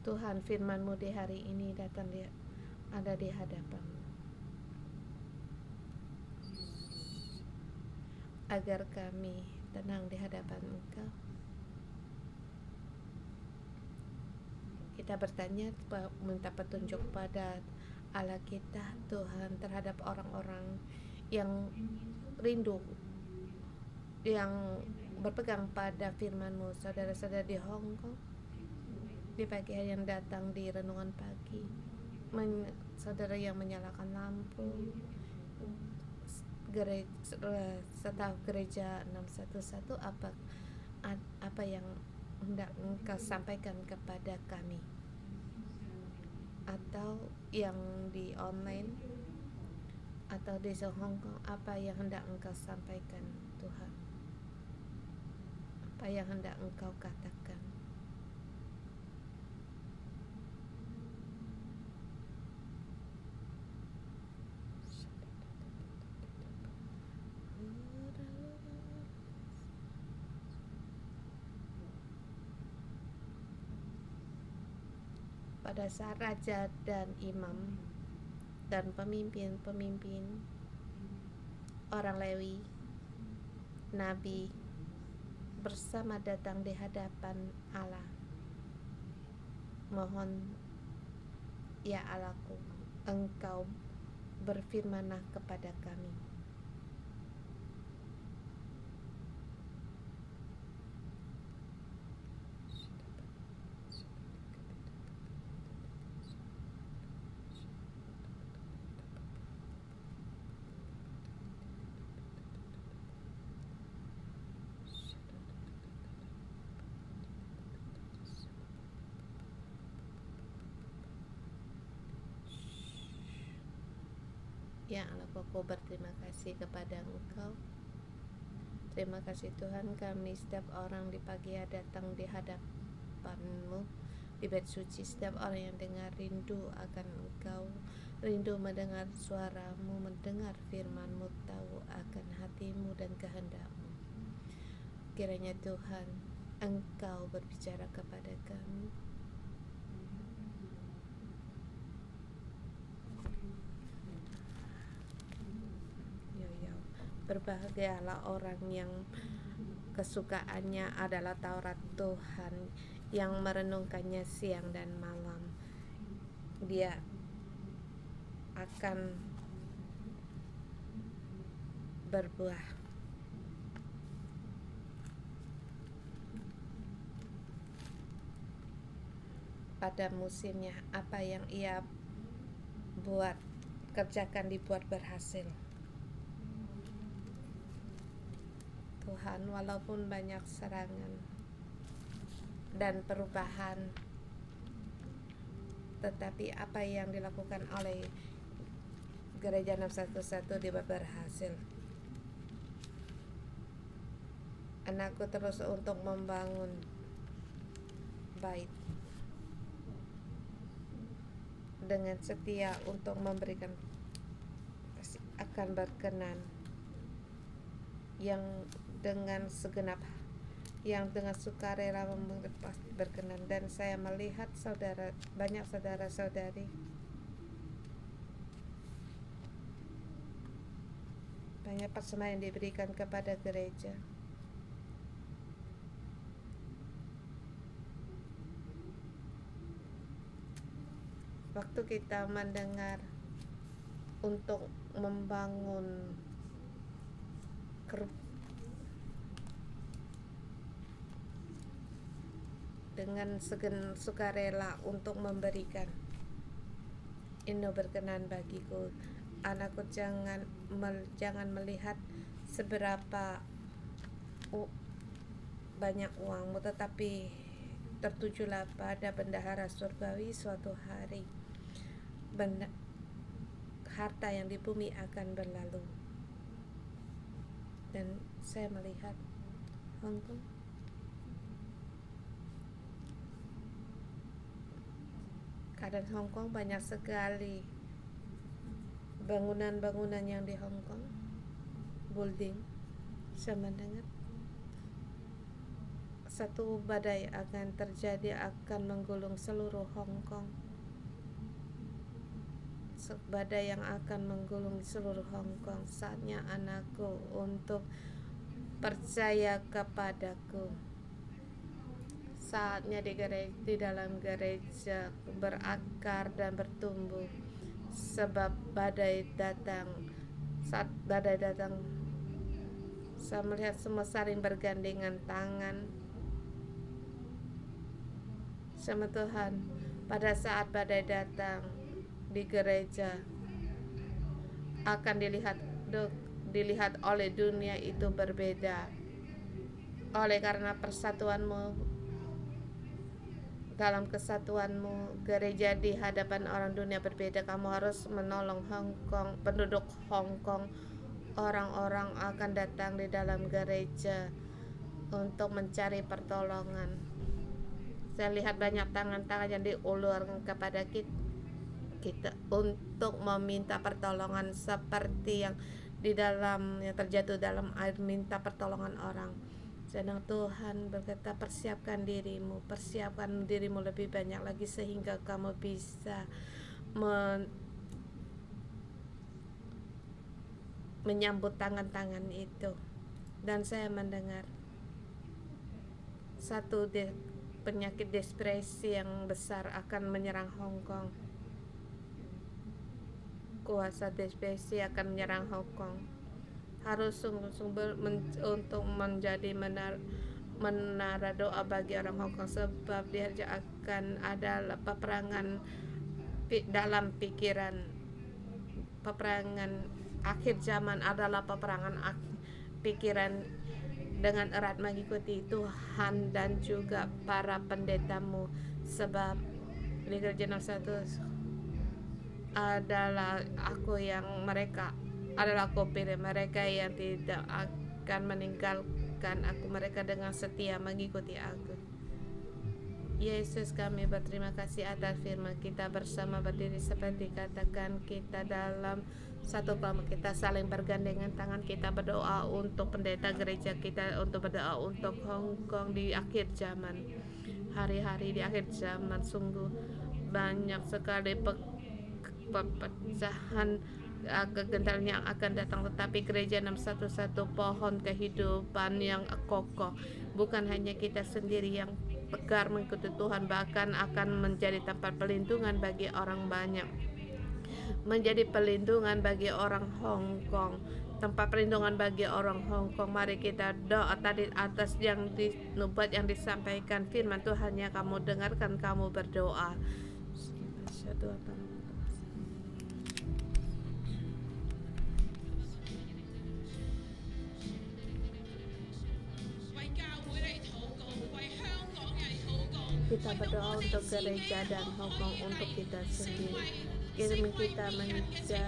Tuhan, firman-Mu di hari ini ada di hadapan-Mu, agar kami tenang di hadapan Engkau. Kita bertanya, minta petunjuk pada Allah kita, Tuhan, terhadap orang-orang yang rindu, yang berpegang pada firman-Mu. Saudara-saudara di Hong Kong, di pagi hari yang datang di renungan pagi, saudara yang menyalakan lampu, staf gereja 611, apa yang hendak Engkau sampaikan kepada kami, atau yang di online atau di Hong Kong, apa yang hendak Engkau sampaikan, Tuhan, apa yang hendak Engkau katakan. Pada saat raja dan imam dan pemimpin orang Lewi, nabi, bersama datang di hadapan Allah. Mohon ya Allahku, Engkau berfirmanlah kepada kami. Ya Allah, aku berterima kasih kepada Engkau. Terima kasih Tuhan, kami setiap orang di pagi hari datang di hadapan-Mu di bait suci. Setiap orang yang dengar rindu akan Engkau, rindu mendengar suara-Mu, mendengar firman-Mu, tahu akan hati-Mu dan kehendak-Mu. Kiranya Tuhan, Engkau berbicara kepada kami. Berbahagialah orang yang kesukaannya adalah Taurat Tuhan, yang merenungkannya siang dan malam. Dia akan berbuah. Pada musimnya, apa yang ia buat, kerjakan, dibuat berhasil. Tuhan, walaupun banyak serangan dan perubahan, tetapi apa yang dilakukan oleh Gereja 611 dibuat berhasil. Anakku terus untuk membangun bait dengan setia untuk memberikan akan berkenan, yang dengan segenap, yang dengan sukarela pasti berkenan. Dan saya melihat banyak saudara-saudari banyak persembahan yang diberikan kepada gereja. Waktu kita mendengar untuk membangun dengan sukarela untuk memberikan, ini berkenan bagiku. Anakku, jangan melihat seberapa banyak uangmu, tetapi tertujulah pada bendahara surgawi. Suatu hari harta yang di bumi akan berlalu. Dan saya melihat Hong Kong, keadaan Hong Kong, banyak sekali bangunan-bangunan yang di Hong Kong, building. Saya mendengar satu badai akan terjadi, akan menggulung seluruh Hong Kong. Badai yang akan menggulung seluruh Hong Kong. Saatnya anakku untuk percaya kepadaku. Saatnya di dalam gereja berakar dan bertumbuh. Sebab badai datang. Saat badai datang, saya melihat semua saling bergandengan tangan sama Tuhan. Pada saat badai datang di gereja, akan dilihat oleh dunia itu berbeda. Oleh karena persatuanmu, dalam kesatuanmu, gereja di hadapan orang dunia berbeda. Kamu harus menolong Hong Kong, penduduk Hong Kong. Orang-orang akan datang di dalam gereja untuk mencari pertolongan. Saya lihat banyak tangan-tangan yang diulurkan kepada kita untuk meminta pertolongan, seperti yang terjatuh dalam air, minta pertolongan orang. Sedang Tuhan berkata, persiapkan dirimu lebih banyak lagi, sehingga kamu bisa menyambut tangan-tangan itu. Dan saya mendengar penyakit depresi yang besar akan menyerang Hong Kong. Kuasa depresi akan menyerang Hong Kong. Harus sungguh-sungguh untuk menjadi menara doa bagi orang Hong Kong, sebab dia akan ada peperangan dalam pikiran. Peperangan akhir zaman adalah peperangan pikiran dengan erat mengikuti Tuhan dan juga para pendetamu, sebab di gereja 61 adalah mereka adalah aku pilih, mereka yang tidak akan meninggalkan aku, mereka dengan setia mengikuti aku. Yesus, kami berterima kasih atas firman kita, bersama berdiri seperti katakan kita dalam satu kelompok, kita saling bergandengan tangan, kita berdoa untuk pendeta gereja kita, untuk berdoa untuk Hong Kong di akhir zaman. Hari-hari di akhir zaman sungguh banyak sekali pepecahan kegentaran yang akan datang, tetapi gereja 611 pohon kehidupan yang kokoh. Bukan hanya kita sendiri yang tegar mengikuti Tuhan, bahkan akan menjadi tempat perlindungan bagi orang banyak, menjadi perlindungan bagi orang Hong Kong, tempat perlindungan bagi orang Hong Kong. Mari kita doa tadi atas yang nubuat yang disampaikan firman Tuhan yang kamu dengarkan, kamu berdoa. Kita berdoa untuk gereja dan Hong Kong, untuk kita sendiri. Kita menjadi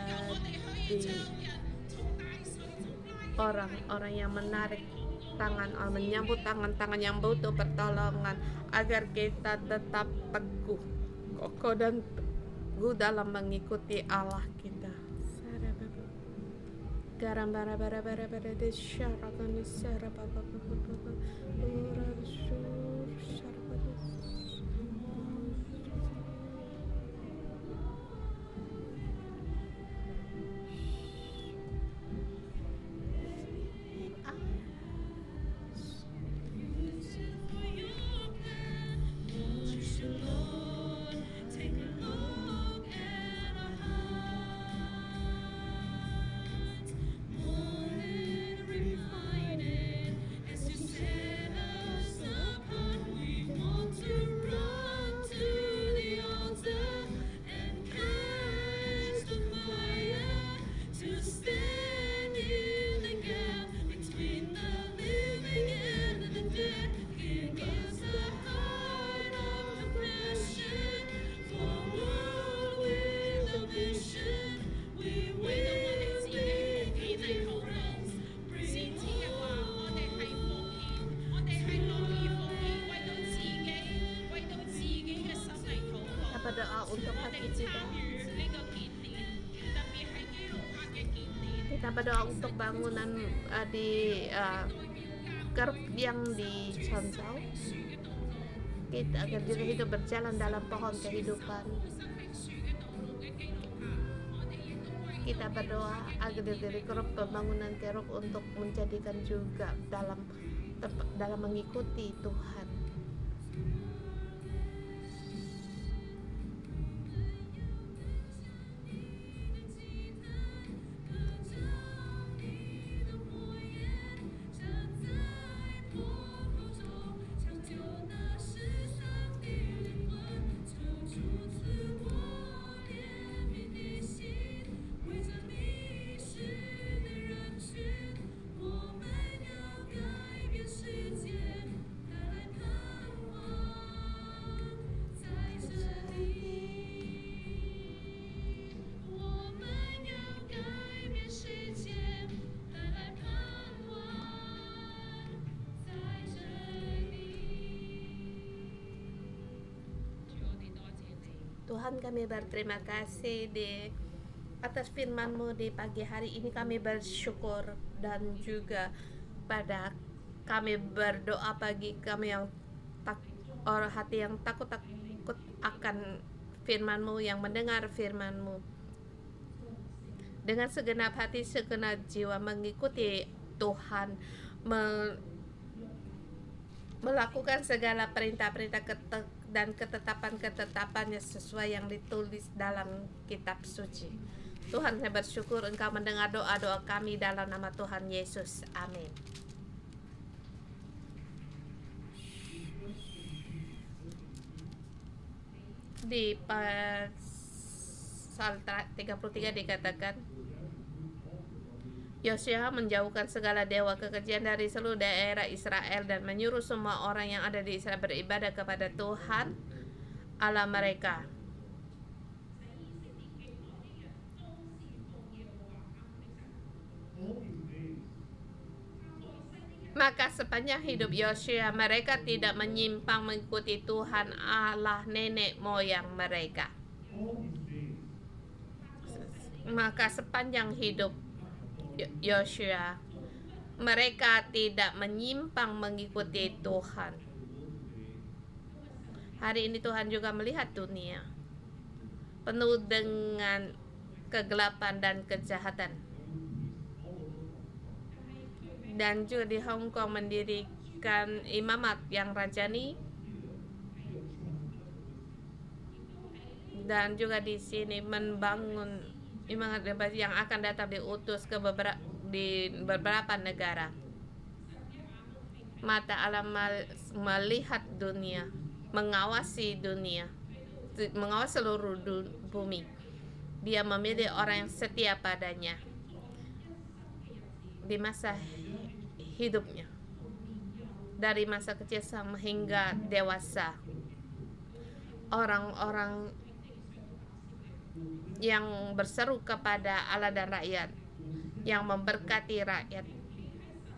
orang-orang yang menarik tangan, menyambut tangan-tangan yang butuh pertolongan, agar kita tetap teguh, kokoh dan teguh dalam mengikuti Allah kita. Garam bara-bara de syarakan sarapapa. Berdoa untuk hati kita. Kita berdoa untuk bangunan di Kerp yang di Chonsau. Kita agar diri hidup berjalan dalam pohon kehidupan. Kita berdoa agar diri Kerp pembangunan Kerp untuk menjadikan juga dalam mengikuti Tuhan. Tuhan, kami berterima kasih atas firman-Mu di pagi hari ini. Kami bersyukur dan juga pada kami berdoa bagi kami yang hati yang takut akan firman-Mu, yang mendengar firman-Mu dengan segenap hati, segenap jiwa mengikuti Tuhan, melakukan segala perintah-perintah dan ketetapan-ketetapannya sesuai yang ditulis dalam kitab suci. Tuhan, saya bersyukur Engkau mendengar doa-doa kami dalam nama Tuhan Yesus. Amin. Di pasal 33 dikatakan, Yosua menjauhkan segala dewa kekejian dari seluruh daerah Israel dan menyuruh semua orang yang ada di Israel beribadah kepada Tuhan Allah mereka. Maka sepanjang hidup Yosua mereka tidak menyimpang mengikuti Tuhan Allah nenek moyang mereka. Maka sepanjang hidup Yosua mereka tidak menyimpang mengikuti Tuhan. Hari ini Tuhan juga melihat dunia penuh dengan kegelapan dan kejahatan. Dan juga di Hong Kong mendirikan imamat yang rajani. Dan juga di sini membangun imamat yang akan datang diutus ke beberapa negara. Mata Allah melihat dunia, mengawasi dunia, mengawasi seluruh bumi. Dia memilih orang yang setia padanya di masa hidupnya, dari masa kecil sampai hingga dewasa. Orang-orang yang berseru kepada Allah dan rakyat, yang memberkati rakyat,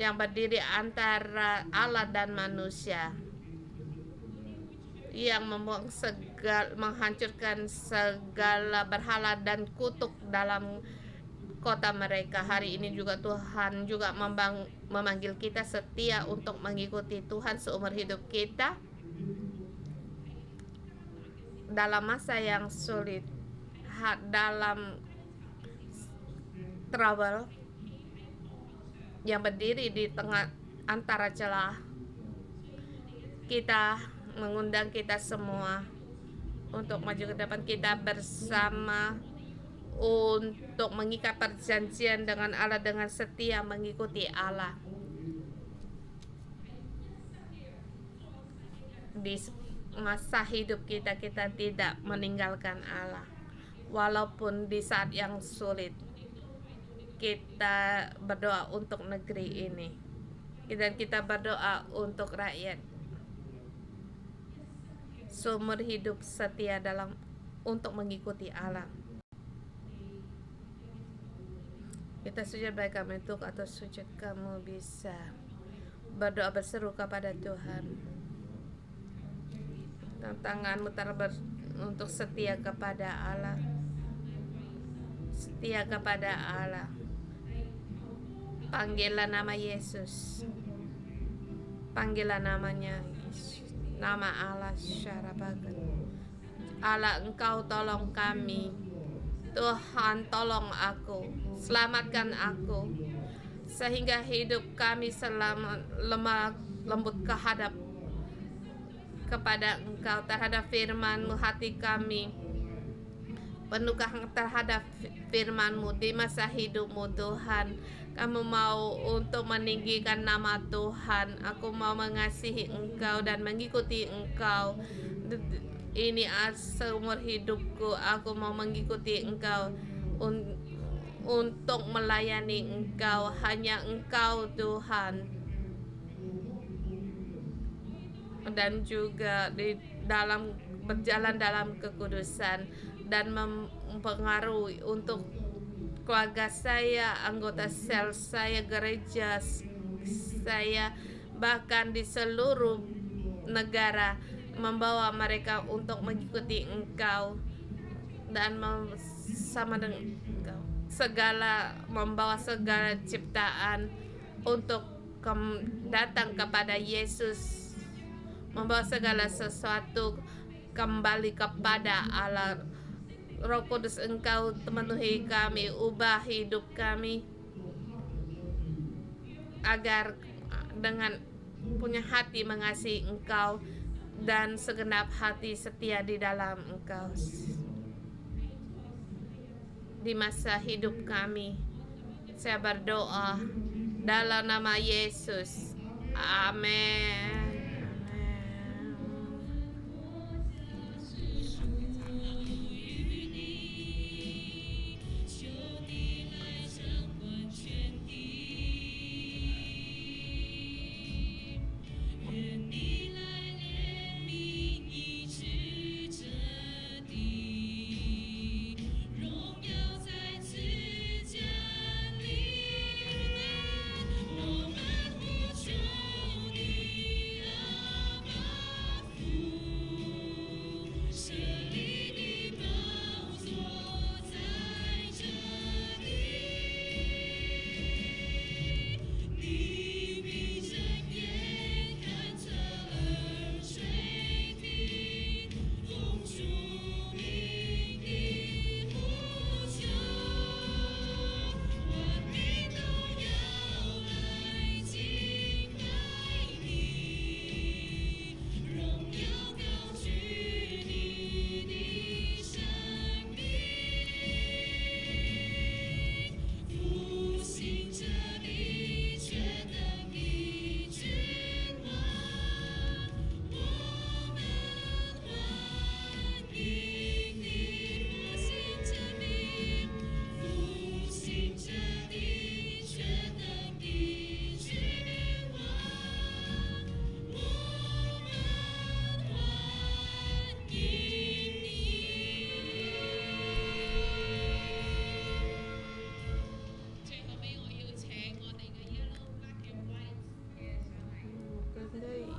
yang berdiri antara Allah dan manusia, yang menghancurkan segala berhala dan kutuk dalam kota mereka. Hari ini juga Tuhan juga memanggil kita setia untuk mengikuti Tuhan seumur hidup kita dalam masa yang sulit, dalam trouble yang berdiri di tengah antara celah. Kita mengundang kita semua untuk maju ke depan, kita bersama untuk mengikat perjanjian dengan Allah dengan setia mengikuti Allah. Di masa hidup kita tidak meninggalkan Allah. Walaupun di saat yang sulit, kita berdoa untuk negeri ini, dan kita berdoa untuk rakyat. Seumur hidup setia untuk mengikuti Allah. Kita sujud baik kami untuk atau sujud kamu bisa berdoa berseru kepada Tuhan. Tanganmu untuk setia kepada Allah. Setia kepada Allah. Panggillah nama Yesus. Panggillah namanya Yesus. Nama Allah syarabakan. Allah, Engkau tolong kami. Tuhan, tolong aku, selamatkan aku, sehingga hidup kami lemah lembut kepada Engkau, terhadap firman-Mu. Hati kami penuhkah terhadap firman-Mu di masa hidup-Mu, Tuhan. Kamu mau untuk meninggikan nama Tuhan. Aku mau mengasihi Engkau dan mengikuti Engkau. Ini seumur hidupku, aku mau mengikuti Engkau untuk melayani Engkau. Hanya Engkau Tuhan. Dan juga berjalan dalam kekudusan dan mempengaruhi untuk keluarga saya, anggota sel saya, gereja saya, bahkan di seluruh negara, membawa mereka untuk mengikuti Engkau dan sama dengan Engkau. Membawa segala ciptaan untuk datang kepada Yesus, membawa segala sesuatu kembali kepada Allah. Roh Kudus, Engkau memenuhi kami, ubah hidup kami agar dengan punya hati mengasihi Engkau dan segenap hati setia di dalam Engkau di masa hidup kami. Saya berdoa dalam nama Yesus. Amin.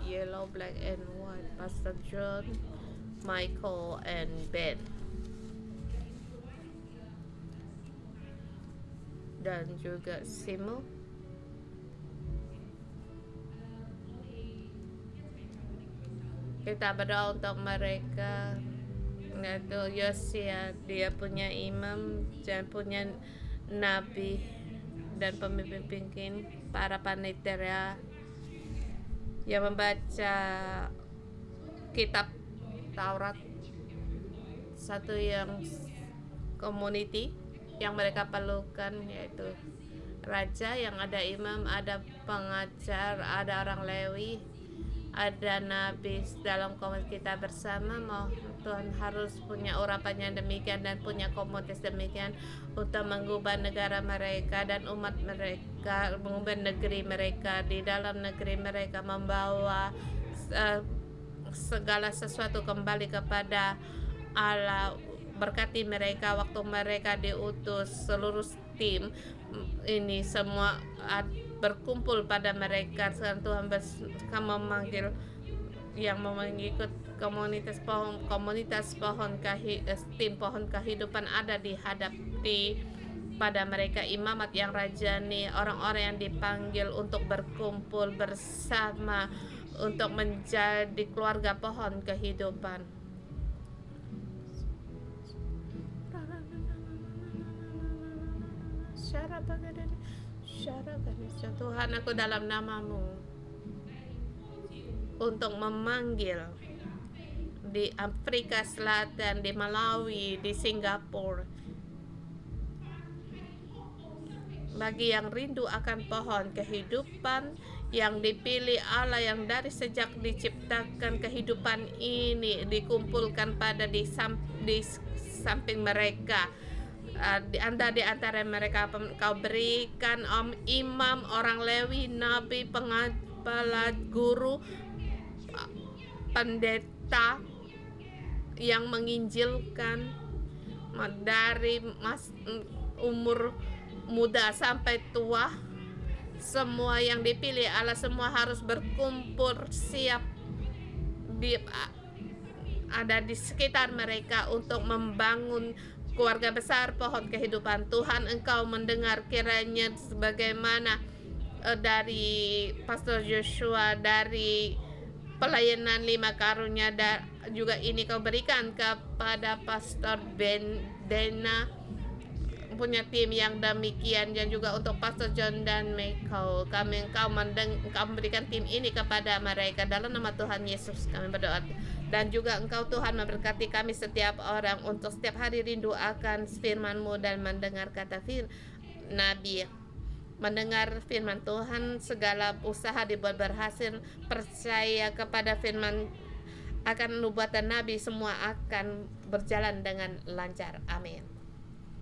Yellow, black and white. Pastor John, Michael, and Ben. Dan juga Simo. Kita berdoa untuk mereka, yaitu Yosia, dia punya imam dan punya nabi dan pemimpin para panitia yang membaca kitab Taurat, satu yang community yang mereka perlukan, yaitu raja, yang ada imam, ada pengajar, ada orang Lewi, ada nabi dalam komunitas kita bersama. Tuhan harus punya urapan yang demikian dan punya komunitas demikian untuk mengubah negara mereka dan umat mereka, mengubah negeri mereka, di dalam negeri mereka membawa segala sesuatu kembali kepada Allah. Berkati mereka waktu mereka diutus, seluruh tim ini semua berkumpul pada mereka. Sekarang Tuhan memanggil yang mengikut tim pohon kehidupan ada pada mereka, imamat yang rajani, orang-orang yang dipanggil untuk berkumpul bersama untuk menjadi keluarga pohon kehidupan. Tuhan, aku dalam namamu untuk memanggil di Afrika Selatan, di Malawi, di Singapura, bagi yang rindu akan pohon kehidupan yang dipilih Allah, yang dari sejak diciptakan kehidupan ini dikumpulkan pada di samping mereka. Di antara mereka kau berikan imam, orang Lewi, nabi, pengabala, guru, pendeta yang menginjilkan dari umur muda sampai tua. Semua yang dipilih Allah, semua harus berkumpul siap ada di sekitar mereka untuk membangun keluarga besar pohon kehidupan. Tuhan, Engkau mendengar kiranya sebagaimana dari Pastor Joshua, dari pelayanan 5 karunia, juga ini Kau berikan kepada Pastor Ben Dena, punya tim yang demikian, dan juga untuk Pastor John dan Michael. Engkau memberikan tim ini kepada mereka. Dalam nama Tuhan Yesus kami berdoa. Dan juga Engkau Tuhan memberkati kami setiap orang untuk setiap hari rindu akan firman-Mu dan mendengar kata Nabi. Mendengar firman Tuhan, segala usaha dibuat berhasil. Percaya kepada firman akan nubuatan Nabi, semua akan berjalan dengan lancar. Amin.